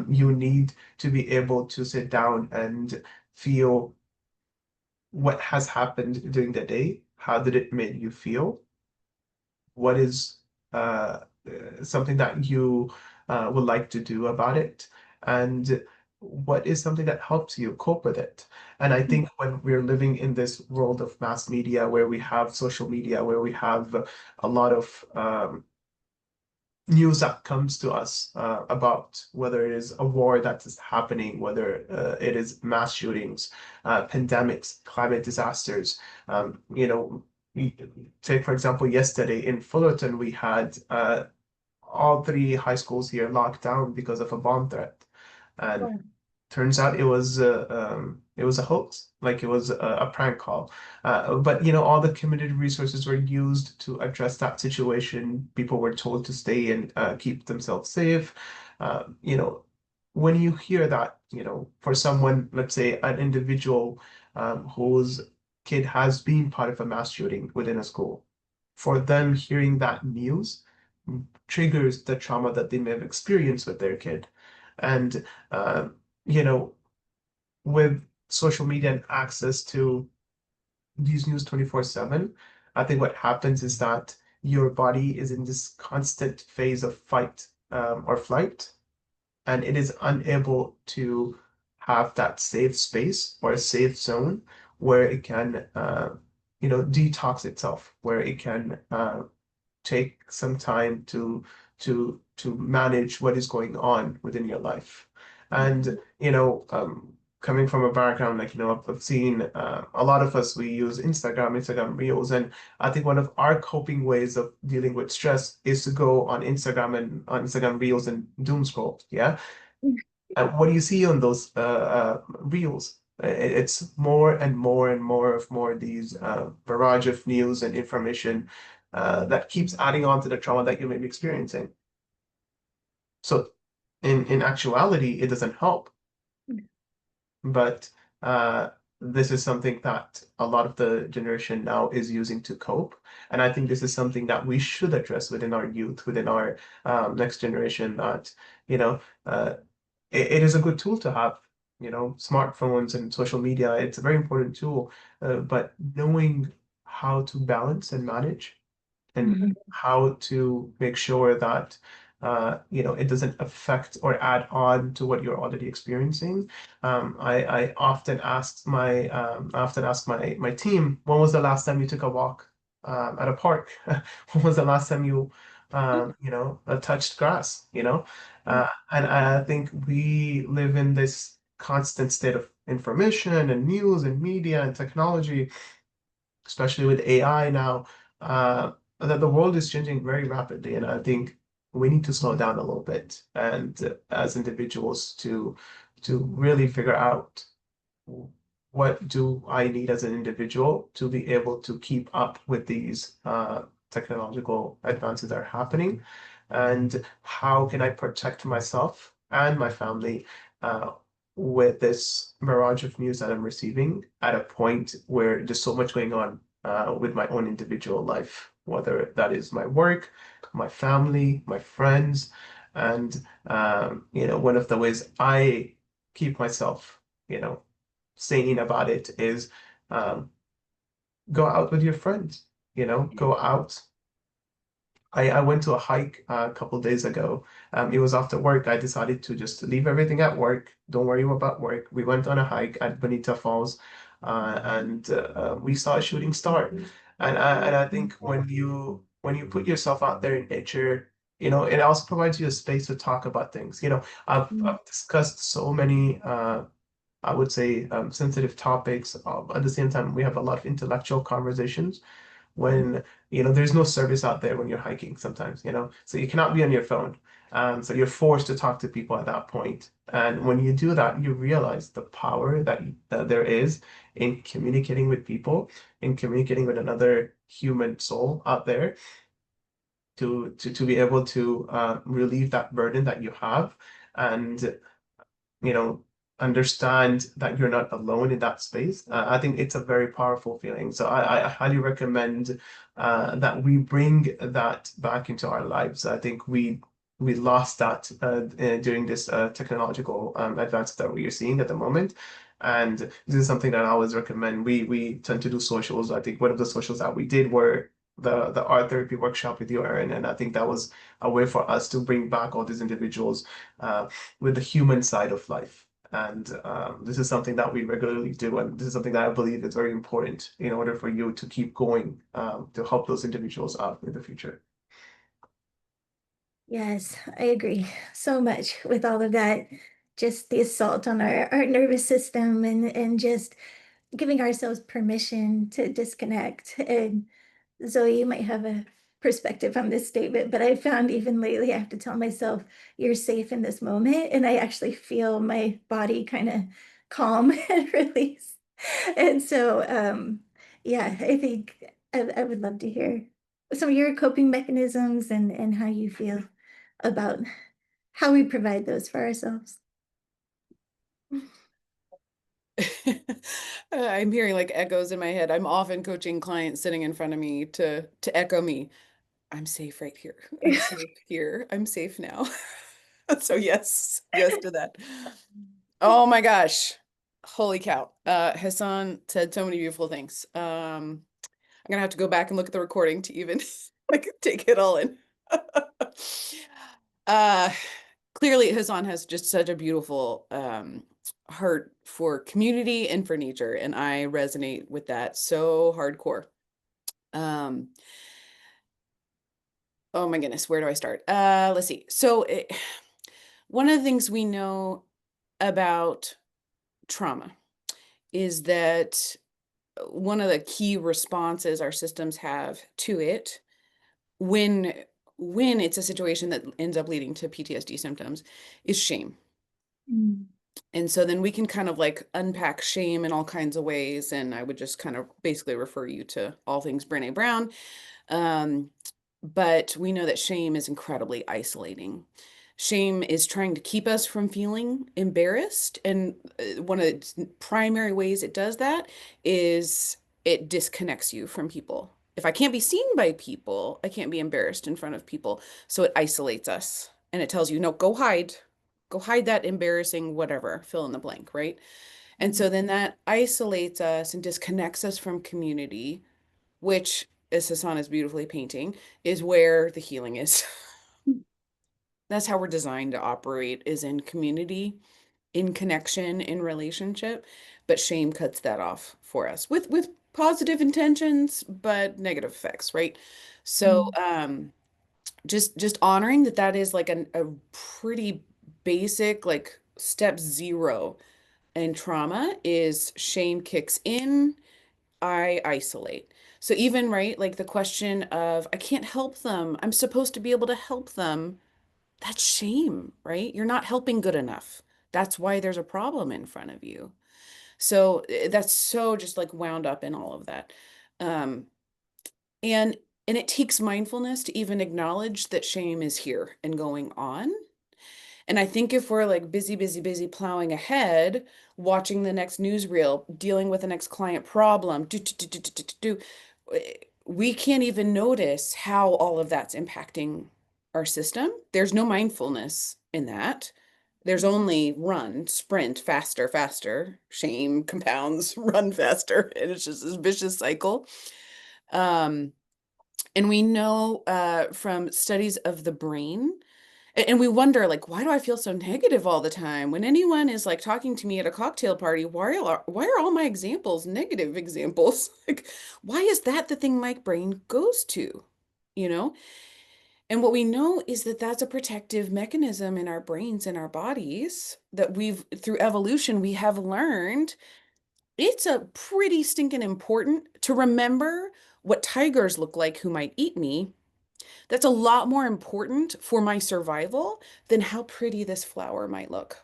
Speaker 6: You need to be able to sit down and feel what has happened during the day. How did it make you feel? What is something that you would like to do about it? And what is something that helps you cope with it? And I think when we're living in this world of mass media, where we have social media, where we have a lot of news that comes to us about whether it is a war that is happening, whether it is mass shootings, pandemics, climate disasters. Take, for example, yesterday in Fullerton, we had all three high schools here locked down because of a bomb threat. And turns out it was a hoax, like it was a prank call. But all the community resources were used to address that situation. People were told to stay and keep themselves safe. When you hear that, for someone, let's say an individual whose kid has been part of a mass shooting within a school, for them hearing that news triggers the trauma that they may have experienced with their kid. And uh, you know, with social media and access to these news 24/7, I think what happens is that your body is in this constant phase of fight or flight, and it is unable to have that safe space or a safe zone where it can, detox itself, where it can take some time to manage what is going on within your life. And coming from a background like I've seen a lot of us, we use Instagram Reels, and I think one of our coping ways of dealing with stress is to go on Instagram Reels and doom scroll. Yeah. And what do you see on those reels? It's more and more and more of these barrage of news and information that keeps adding on to the trauma that you may be experiencing. So in actuality, it doesn't help. But this is something that a lot of the generation now is using to cope. And I think this is something that we should address within our youth, within our next generation, that, it is a good tool to have, smartphones and social media. It's a very important tool, but knowing how to balance and manage, and how to make sure that it doesn't affect or add on to what you're already experiencing. I often ask my team, when was the last time you took a walk at a park? When was the last time you touched grass? And I think we live in this constant state of information and news and media and technology, especially with AI now, that the world is changing very rapidly. And I think we need to slow down a little bit, and as individuals to really figure out, what do I need as an individual to be able to keep up with these technological advances that are happening, and how can I protect myself and my family with this barrage of news that I'm receiving at a point where there's so much going on with my own individual life, whether that is my work, my family, my friends. And one of the ways I keep myself, sane about it is, go out with your friends, go out, I went to a hike a couple days ago. It was after work. I decided to just leave everything at work. Don't worry about work. We went on a hike at Bonita Falls, and we saw a shooting star. And I think when you put yourself out there in nature, it also provides you a space to talk about things. I've discussed so many I would say sensitive topics. At the same time, we have a lot of intellectual conversations when there's no service out there when you're hiking sometimes, so you cannot be on your phone. So you're forced to talk to people at that point. And when you do that, you realize the power that there is in communicating with people, in communicating with another human soul out there to be able to relieve that burden that you have, and you know, understand that you're not alone in that space. I think it's a very powerful feeling. So I highly recommend that we bring that back into our lives. I think we lost that during this technological advance that we are seeing at the moment. And this is something that I always recommend. We tend to do socials. I think one of the socials that we did were the art therapy workshop with you, Erin, and I think that was a way for us to bring back all these individuals with the human side of life. And this is something that we regularly do, and this is something that I believe is very important in order for you to keep going to help those individuals out in the future.
Speaker 1: Yes, I agree so much with all of that. Just the assault on our nervous system, and just giving ourselves permission to disconnect. And Zoe, you might have a perspective on this statement, but I found even lately I have to tell myself, you're safe in this moment. And I actually feel my body kind of calm and release. And so, yeah, I think I would love to hear some of your coping mechanisms, and how you feel about how we provide those for ourselves.
Speaker 5: I'm hearing like echoes in my head. I'm often coaching clients sitting in front of me to echo me. I'm safe right here. I'm safe here. I'm safe now. So yes, yes to that. Oh my gosh. Holy cow. Hassan said so many beautiful things. I'm gonna have to go back and look at the recording to even like take it all in. uh Clearly Hassan has just such a beautiful heart for community and for nature, and I resonate with that so hardcore. Um oh my goodness, where do I start? Let's see. So one of the things we know about trauma is that one of the key responses our systems have to it when it's a situation that ends up leading to PTSD symptoms is shame.
Speaker 1: Mm.
Speaker 5: And so then we can kind of like unpack shame in all kinds of ways. And I would just kind of basically refer you to all things Brené Brown. But we know that shame is incredibly isolating. Shame is trying to keep us from feeling embarrassed. And one of the primary ways it does that is it disconnects you from people. If I can't be seen by people, I can't be embarrassed in front of people. So it isolates us and it tells you, no, go hide. Go hide that embarrassing whatever, fill in the blank, right? And so then that isolates us and disconnects us from community, which, as Hassan is beautifully painting, is where the healing is. That's how we're designed to operate, is in community, in connection, in relationship. But shame cuts that off for us with positive intentions, but negative effects, right? So just honoring that is like a pretty basic like step zero in trauma is shame kicks in, I isolate. So even right, like the question of I can't help them, I'm supposed to be able to help them, that's shame, right? You're not helping good enough. That's why there's a problem in front of you. So that's so just like wound up in all of that. Um, and it takes mindfulness to even acknowledge that shame is here and going on. And I think if we're like busy, busy, busy plowing ahead, watching the next newsreel, dealing with the next client problem, we can't even notice how all of that's impacting our system. There's no mindfulness in that. There's only run, sprint, faster, faster, shame compounds, run faster. And it's just this vicious cycle. Um, And we know from studies of the brain, and we wonder, like, why do I feel so negative all the time? When anyone is like talking to me at a cocktail party, why are all my examples negative examples? Like, why is that the thing my brain goes to? You know? And what we know is that that's a protective mechanism in our brains and our bodies that we've, through evolution, we have learned it's a pretty stinking important to remember what tigers look like who might eat me. That's a lot more important for my survival than how pretty this flower might look,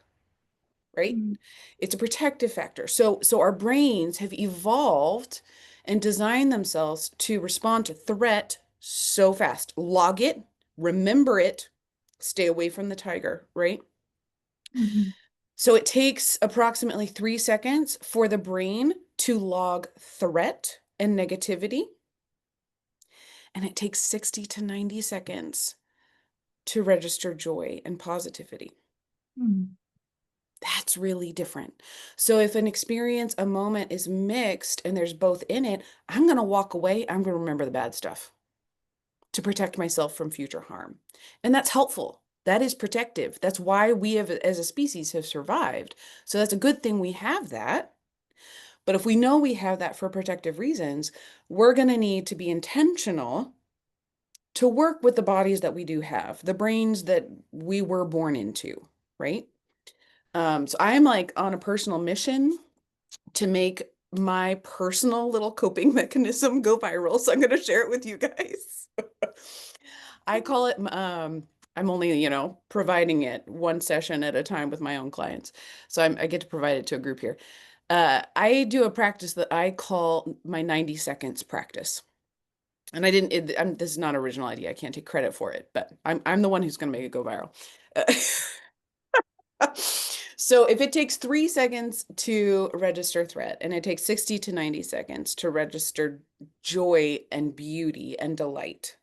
Speaker 5: right?
Speaker 1: Mm.
Speaker 5: It's a protective factor. So our brains have evolved and designed themselves to respond to threat so fast. Log it, remember it, stay away from the tiger, right?
Speaker 1: Mhm.
Speaker 5: So it takes approximately 3 seconds for the brain to log threat and negativity. And it takes 60 to 90 seconds to register joy and positivity.
Speaker 1: Mm.
Speaker 5: That's really different. So if an experience, a moment is mixed and there's both in it, I'm going to walk away. I'm going to remember the bad stuff to protect myself from future harm. And that's helpful. That is protective. That's why we have, as a species, have survived. So that's a good thing we have that. But if we know we have that for protective reasons, we're going to need to be intentional to work with the bodies that we do have, the brains that we were born into, right? So I am like on a personal mission to make my personal little coping mechanism go viral. So I'm going to share it with you guys. I call it, I'm only, providing it one session at a time with my own clients. So I get to provide it to a group here. I do a practice that I call my 90 seconds practice. And this is not an original idea. I can't take credit for it, but I'm the one who's going to make it go viral. So if it takes 3 seconds to register threat and it takes 60 to 90 seconds to register joy and beauty and delight,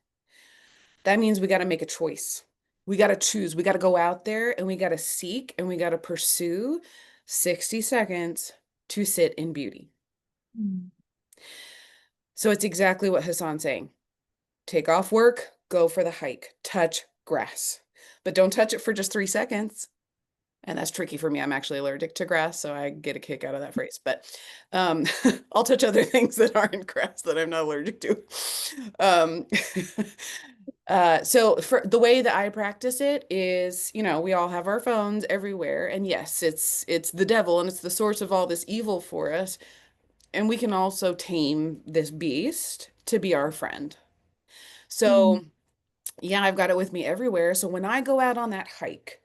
Speaker 5: that means we got to make a choice. We got to choose. We got to go out there and we got to seek and we got to pursue 60 seconds to sit in beauty.
Speaker 1: Mm.
Speaker 5: So it's exactly what Hassan's saying. Take off work, go for the hike, touch grass, but don't touch it for just 3 seconds. And that's tricky for me. I'm actually allergic to grass, so I get a kick out of that phrase. But I'll touch other things that aren't grass that I'm not allergic to. Um, so for the way that I practice it is, we all have our phones everywhere, and yes, it's the devil and it's the source of all this evil for us. And we can also tame this beast to be our friend. So yeah, I've got it with me everywhere. So when I go out on that hike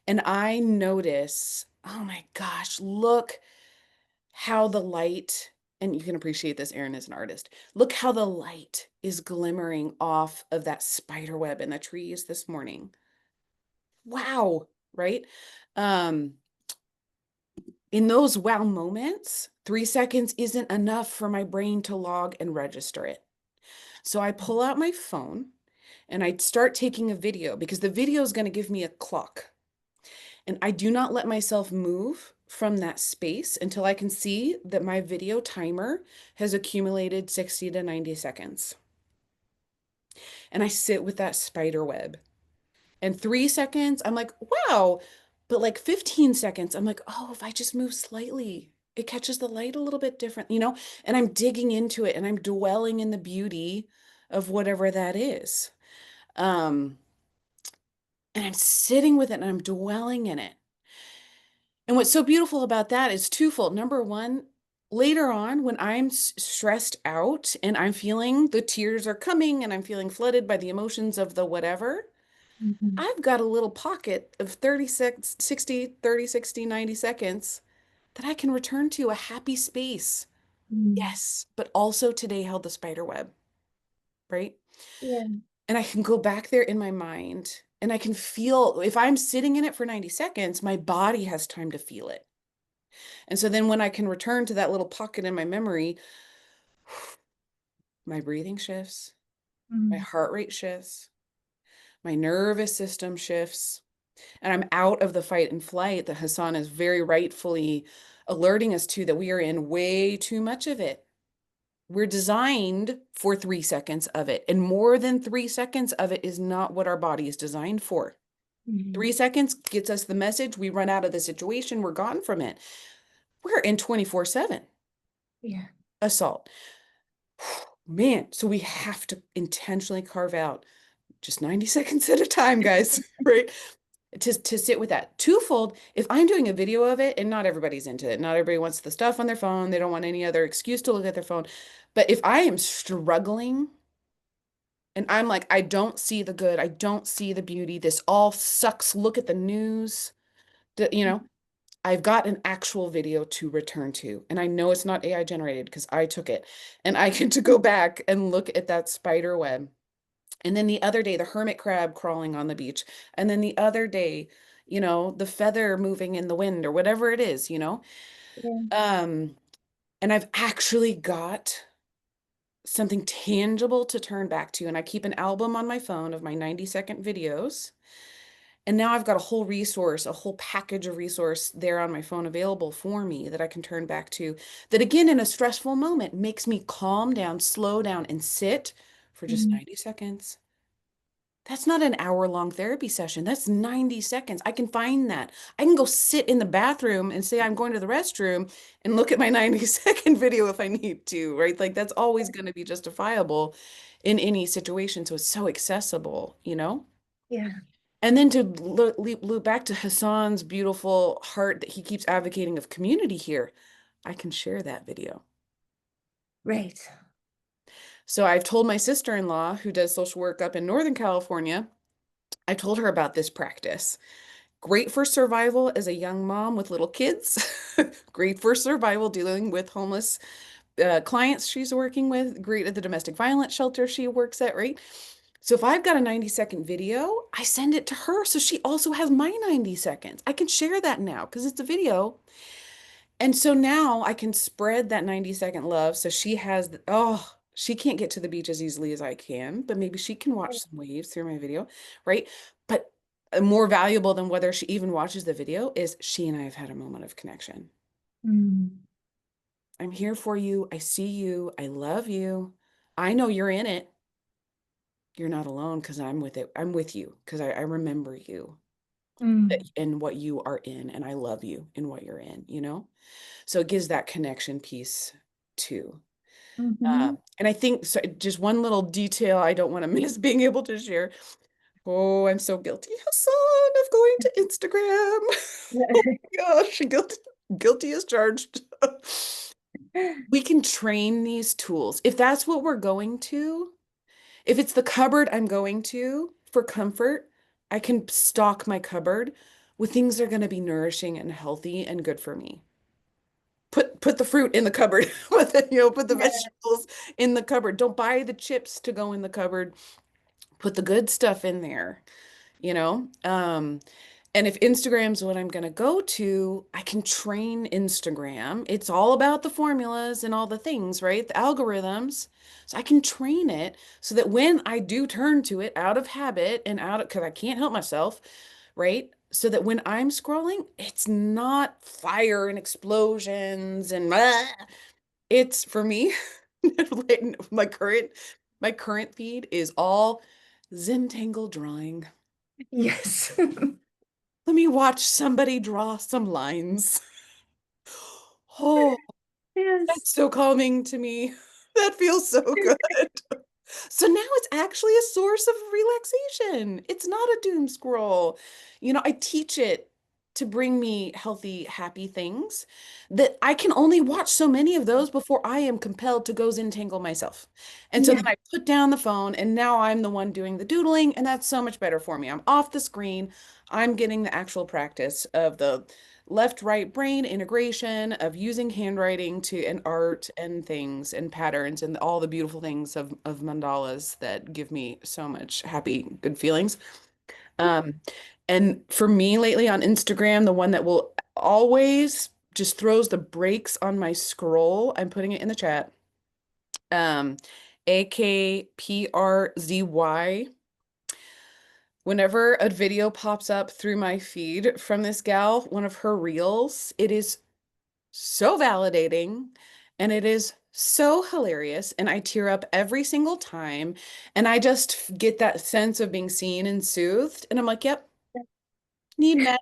Speaker 5: and I notice, oh my gosh, look how the light, and you can appreciate this, Erin is an artist. Look how the light is glimmering off of that spider web in the trees this morning. Wow, right? Um, in those wow moments, 3 seconds isn't enough for my brain to log and register it. So I pull out my phone and I start taking a video because the video is going to give me a clock. And I do not let myself move from that space until I can see that my video timer has accumulated 60 to 90 seconds. And I sit with that spider web. And 3 seconds, I'm like, wow. But like 15 seconds, I'm like, oh, if I just move slightly, it catches the light a little bit different, And I'm digging into it and I'm dwelling in the beauty of whatever that is. And I'm sitting with it and I'm dwelling in it. And what's so beautiful about that is twofold. Number one, later on, when I'm stressed out and I'm feeling the tears are coming and I'm feeling flooded by the emotions of the whatever,
Speaker 1: Mhm.
Speaker 5: I've got a little pocket of 36, 60, 30, 60, 90 seconds that I can return to a happy space.
Speaker 1: Mm.
Speaker 5: Yes, but also today held the spider web, right?
Speaker 1: Yeah.
Speaker 5: And I can go back there in my mind and I can feel, if I'm sitting in it for 90 seconds, my body has time to feel it. And so then when I can return to that little pocket in my memory, my breathing shifts, my
Speaker 1: Mm.
Speaker 5: heart rate shifts, my nervous system shifts, and I'm out of the fight and flight that Hassan is very rightfully alerting us to, that we are in way too much of it. we're designed for 3 seconds of it, and more than 3 seconds of it is not what our body is designed for. 3 seconds gets us the message. We run out of the situation. We're gone from it. We're in 24/7
Speaker 1: Yeah.
Speaker 5: assault. Man, so we have to intentionally carve out just 90 seconds at a time, guys, right? To sit with that. Twofold, if I'm doing a video of it, and not everybody's into it, not everybody wants the stuff on their phone, they don't want any other excuse to look at their phone. But if I am struggling and I'm like, I don't see the good, I don't see the beauty, this all sucks, look at the news, you know, I've got an actual video to return to. And I know it's not AI generated because I took it. And I get to go back and look at that spider web. And then the other day, the hermit crab crawling on the beach. And then the other day, the feather moving in the wind or whatever it is,
Speaker 1: Yeah.
Speaker 5: And I've actually got something tangible to turn back to. And I keep an album on my phone of my 90-second videos. And now I've got a whole resource, a whole package of resource there on my phone available for me that I can turn back to. That again, in a stressful moment, makes me calm down, slow down, and sit for just 90 seconds. That's not an hour-long therapy session. That's 90 seconds. I can find that. I can go sit in the bathroom and say I'm going to the restroom and look at my 90-second video if I need to, right? Like that's always going to be justifiable in any situation. So it's so accessible,
Speaker 1: Yeah.
Speaker 5: And then to loop back to Hassan's beautiful heart that he keeps advocating of community here, I can share that video.
Speaker 1: Right.
Speaker 5: So I've told my sister-in-law who does social work up in Northern California, I told her about this practice. Great for survival as a young mom with little kids. Great for survival dealing with homeless clients she's working with. Great at the domestic violence shelter she works at, right? So if I've got a 90-second video, I send it to her so she also has my 90 seconds. I can share that now because it's a video. And so now I can spread that 90-second love. So she has, she can't get to the beach as easily as I can, but maybe she can watch some waves through my video, right? But more valuable than whether she even watches the video is she and I have had a moment of connection. I'm here for you. I see you. I love you. I know you're in it. You're not alone because I'm with it. I'm with you because I remember you and what you are in, and I love you in what you're in, So it gives that connection piece too. And I think so, just one little detail I don't want to miss being able to share. Oh, I'm so guilty, Hassan, of going to Instagram. Oh my gosh, guilty as charged. We can train these tools. If that's what we're going to, if it's the cupboard I'm going to for comfort, I can stock my cupboard with things that are going to be nourishing and healthy and good for me. Put the fruit in the cupboard, put the vegetables in the cupboard. Don't buy the chips to go in the cupboard. Put the good stuff in there, And if Instagram's what I'm going to go to, I can train Instagram. It's all about the formulas and all the things, right? The algorithms. So I can train it so that when I do turn to it out of habit and because I can't help myself, right? So that when I'm scrolling, it's not fire and explosions and it's for me, my current feed is all Zentangle drawing.
Speaker 1: Yes.
Speaker 5: Let me watch somebody draw some lines. Oh,
Speaker 1: Yes.
Speaker 5: that's so calming to me. That feels so good. So now it's actually a source of relaxation. It's not a doom scroll. I teach it to bring me healthy, happy things that I can only watch so many of those before I am compelled to go Zentangle myself. And so then I put down the phone and now I'm the one doing the doodling, and that's so much better for me. I'm off the screen. I'm getting the actual practice of the left-right brain integration of using handwriting and art and things and patterns and all the beautiful things of mandalas that give me so much happy, good feelings. And for me lately on Instagram, the one that will always just throws the brakes on my scroll, I'm putting it in the chat. AKPRZY. Whenever a video pops up through my feed from this gal, one of her reels, it is so validating and it is so hilarious, and I tear up every single time, and I just get that sense of being seen and soothed, and I'm like, yep, need met,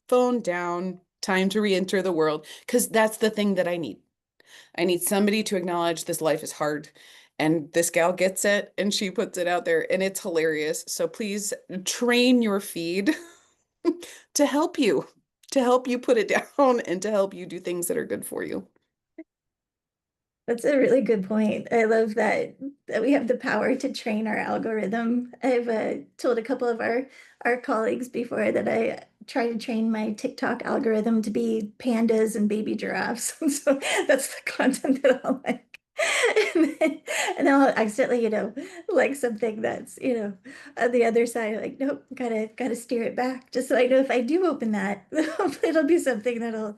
Speaker 5: phone down, time to re-enter the world, because that's the thing that I need. I need somebody to acknowledge this life is hard, and this gal gets it, and she puts it out there, and it's hilarious. So please train your feed to help you, put it down, and to help you do things that are good for you.
Speaker 1: That's a really good point. I love that we have the power to train our algorithm. I've told a couple of our colleagues before that I try to train my TikTok algorithm to be pandas and baby giraffes. So that's the content that I'll like. And then I'll accidentally, like something that's, on the other side, like, nope, gotta steer it back. Just so I know if I do open that, hopefully it'll be something that'll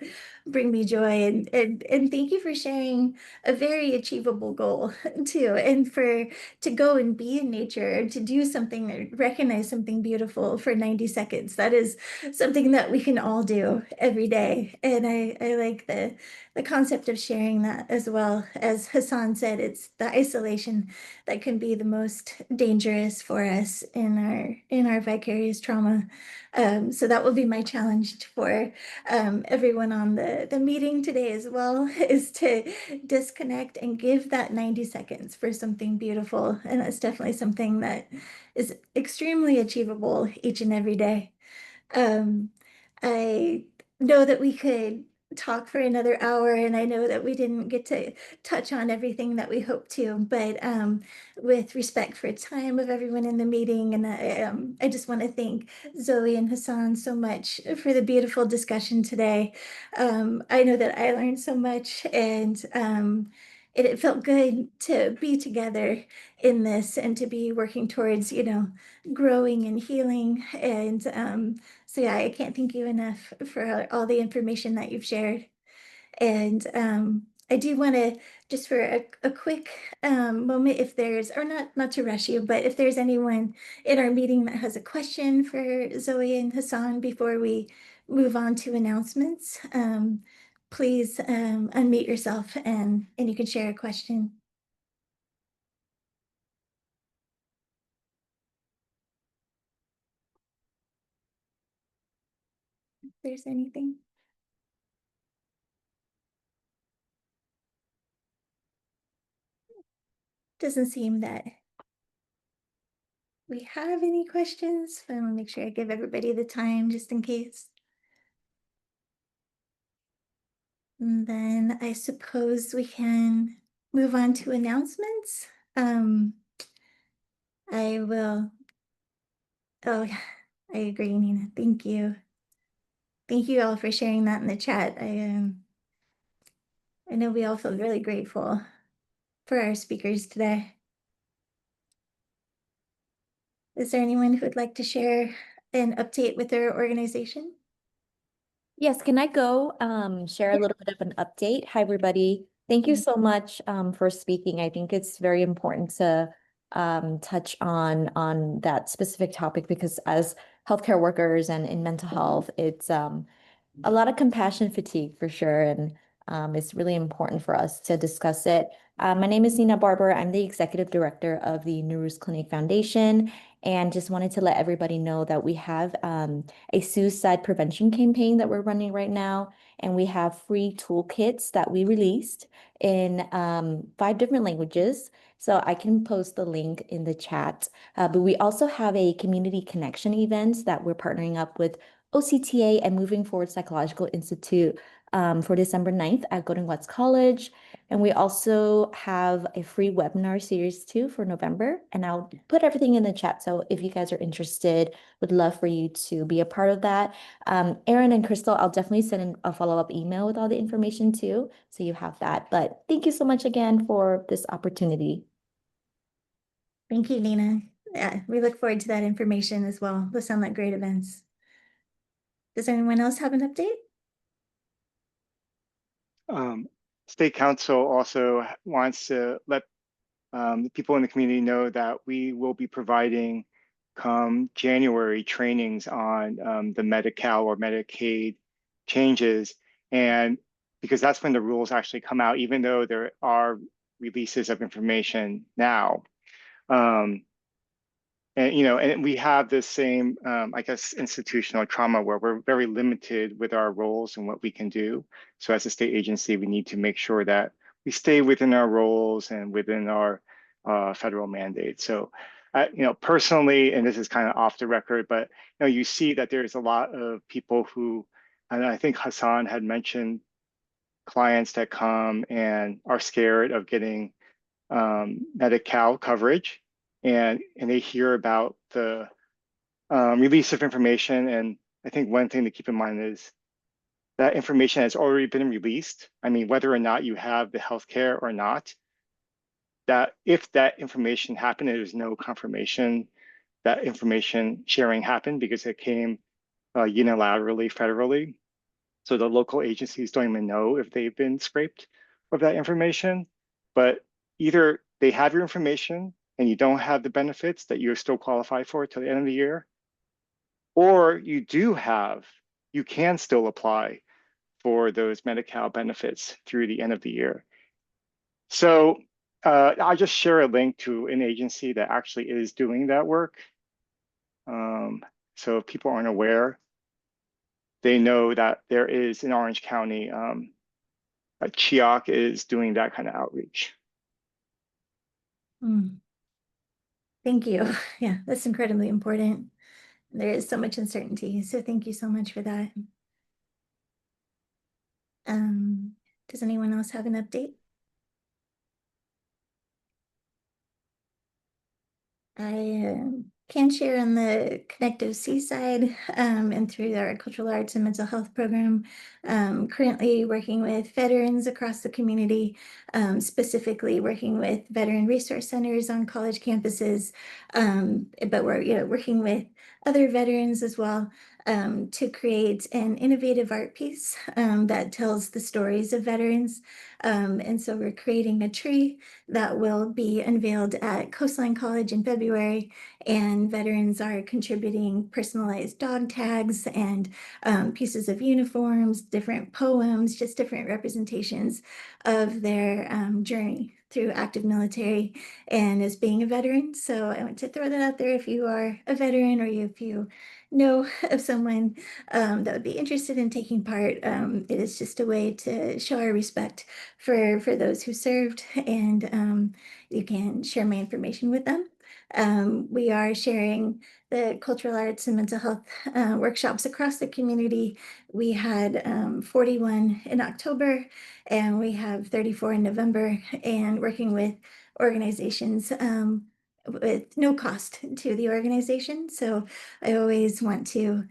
Speaker 1: bring me joy. And thank you for sharing a very achievable goal too, and for to go and be in nature, to do something, recognize something beautiful for 90 seconds. That is something that we can all do every day. And I like the concept of sharing that as well. As Hassan said, it's the isolation that can be the most dangerous for us in our vicarious trauma. So that will be my challenge for everyone on the meeting today as well, is to disconnect and give that 90 seconds for something beautiful. And that's definitely something that is extremely achievable each and every day. I know that we could talk for another hour, and I know that we didn't get to touch on everything that we hoped to, but with respect for time of everyone in the meeting, and I just want to thank Zoe and Hassan so much for the beautiful discussion today. I know that I learned so much, and it felt good to be together in this and to be working towards, growing and healing. And so yeah, I can't thank you enough for all the information that you've shared. And I do want to, just for a quick moment, if there's, or not to rush you, but if there's anyone in our meeting that has a question for Zoe and Hassan before we move on to announcements, please unmute yourself and you can share a question. If there's anything. Doesn't seem that we have any questions, but I want to make sure I give everybody the time just in case. And then I suppose we can move on to announcements. I will. Oh, yeah, I agree, Nina. Thank you. Thank you all for sharing that in the chat. I know we all feel really grateful for our speakers today. Is there anyone who would like to share an update with their organization?
Speaker 7: Yes, can I go share a little bit of an update? Hi, everybody. Thank you so much for speaking. I think it's very important to touch on that specific topic because as healthcare workers and in mental health, it's a lot of compassion fatigue for sure. And it's really important for us to discuss it. My name is Nina Barber. I'm the executive director of the Nuruz Clinic Foundation, and just wanted to let everybody know that we have a suicide prevention campaign that we're running right now. And we have free toolkits that we released in 5 different languages. So I can post the link in the chat. But we also have a community connection event that we're partnering up with OCTA and Moving Forward Psychological Institute for December 9th at Golden West College. And we also have a free webinar series too for November. And I'll put everything in the chat. So if you guys are interested, would love for you to be a part of that. Erin and Crystal, I'll definitely send in a follow-up email with all the information too. So you have that. But thank you so much again for this opportunity.
Speaker 1: Thank you, Nina. Yeah, we look forward to that information as well. Those sound like great events. Does anyone else have an update?
Speaker 8: State Council also wants to let the people in the community know that we will be providing come January trainings on the Medi-Cal or Medicaid changes. And because that's when the rules actually come out, even though there are releases of information now. And and we have this same, I guess, institutional trauma where we're very limited with our roles and what we can do. So as a state agency, we need to make sure that we stay within our roles and within our federal mandate. So, personally, and this is kind of off the record, but you see that there's a lot of people who, and I think Hassan had mentioned clients that come and are scared of getting Medi-Cal coverage, and they hear about the release of information. And I think one thing to keep in mind is that information has already been released. I mean, whether or not you have the healthcare or not, that if that information happened, there's no confirmation that information sharing happened because it came unilaterally federally. So the local agencies don't even know if they've been scraped of that information. But either they have your information and you don't have the benefits that you're still qualified for till the end of the year, or you can still apply for those Medi-Cal benefits through the end of the year. So I'll just share a link to an agency that actually is doing that work. So if people aren't aware, they know that there is in Orange County, CHIOC is doing that kind of outreach.
Speaker 1: Thank you. Yeah, that's incredibly important. There is so much uncertainty, so thank you so much for that. Does anyone else have an update? I can share on the Connect OC side and through our cultural arts and mental health program, currently working with veterans across the community, specifically working with veteran resource centers on college campuses, but we're working with other veterans as well to create an innovative art piece that tells the stories of veterans. And so we're creating a tree that will be unveiled at Coastline College in February, and veterans are contributing personalized dog tags and pieces of uniforms, different poems, just different representations of their journey through active military and as being a veteran. So I want to throw that out there if you are a veteran or if you know of someone that would be interested in taking part. It is just a way to show our respect for those who served, and you can share my information with them. We are sharing the cultural arts and mental health workshops across the community. We had 41 in October, and we have 34 in November, and working with organizations with no cost to the organization. So I always want to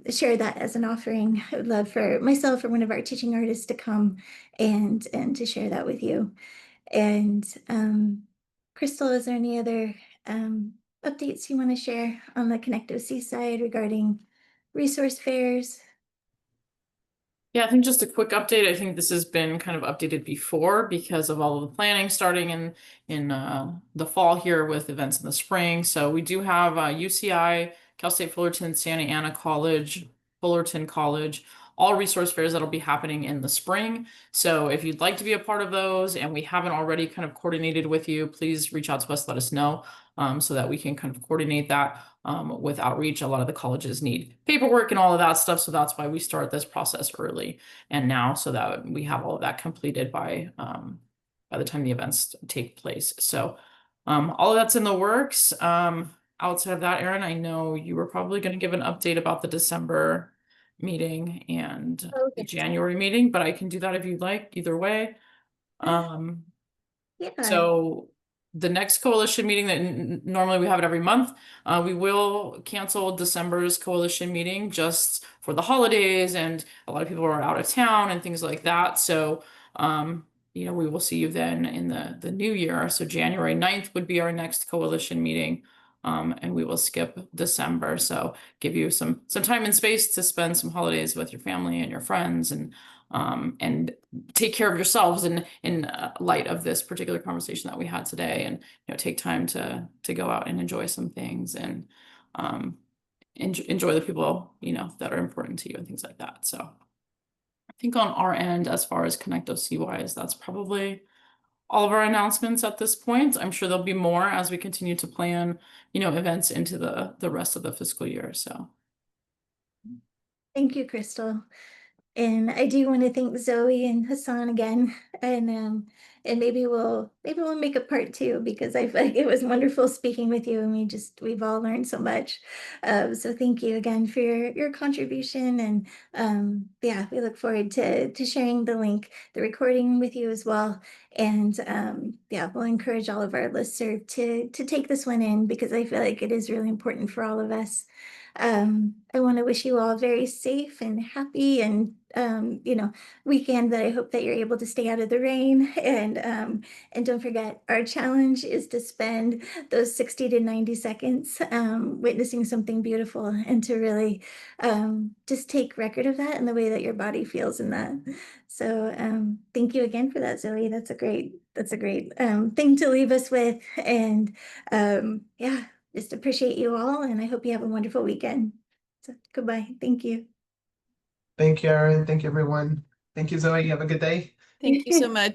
Speaker 1: share that as an offering. I would love for myself or one of our teaching artists to come and to share that with you. And Crystal, is there any other updates you want to share on the Connect OC side regarding resource fairs?
Speaker 2: Yeah, I think just a quick update. I think this has been kind of updated before because of all of the planning starting in the fall here with events in the spring. So we do have UCI, Cal State Fullerton, Santa Ana College, Fullerton College, all resource fairs that'll be happening in the spring. So if you'd like to be a part of those and we haven't already kind of coordinated with you, please reach out to us, let us know so that we can kind of coordinate that with outreach. A lot of the colleges need paperwork and all of that stuff. So that's why we start this process early and now so that we have all of that completed by the time the events take place. So all of that's in the works. Outside of that, Erin, I know you were probably going to give an update about the December meeting and the January meeting, but I can do that if you'd like, either way.
Speaker 1: Yeah.
Speaker 2: So the next coalition meeting that normally we have it every month, we will cancel December's coalition meeting just for the holidays, and a lot of people are out of town and things like that. So we will see you then in the new year. So January 9th would be our next coalition meeting. And we will skip December. So give you some time and space to spend some holidays with your family and your friends and take care of yourselves in light of this particular conversation that we had today, and take time to go out and enjoy some things and enjoy the people that are important to you and things like that. So I think on our end, as far as Connect OC wise, that's probably all of our announcements at this point. I'm sure there'll be more as we continue to plan, events into the rest of the fiscal year. So
Speaker 1: Thank you, Crystal. And I do want to thank Zoe and Hassan again, and maybe we'll make a part two, because I feel like it was wonderful speaking with you, and we've all learned so much. So thank you again for your contribution, and yeah, we look forward to sharing the recording with you as well. And yeah, we'll encourage all of our listserv to take this one in, because I feel like it is really important for all of us. I want to wish you all very safe and happy and weekend, that I hope that you're able to stay out of the rain. And don't forget, our challenge is to spend those 60 to 90 seconds witnessing something beautiful, and to really just take record of that and the way that your body feels in that. So thank you again for that, Zoe. That's a great thing to leave us with. And yeah, just appreciate you all, and I hope you have a wonderful weekend. So goodbye. Thank you.
Speaker 6: Thank you, Erin. Thank you, everyone. Thank you, Zoe. Have a good day.
Speaker 5: Thank you so much.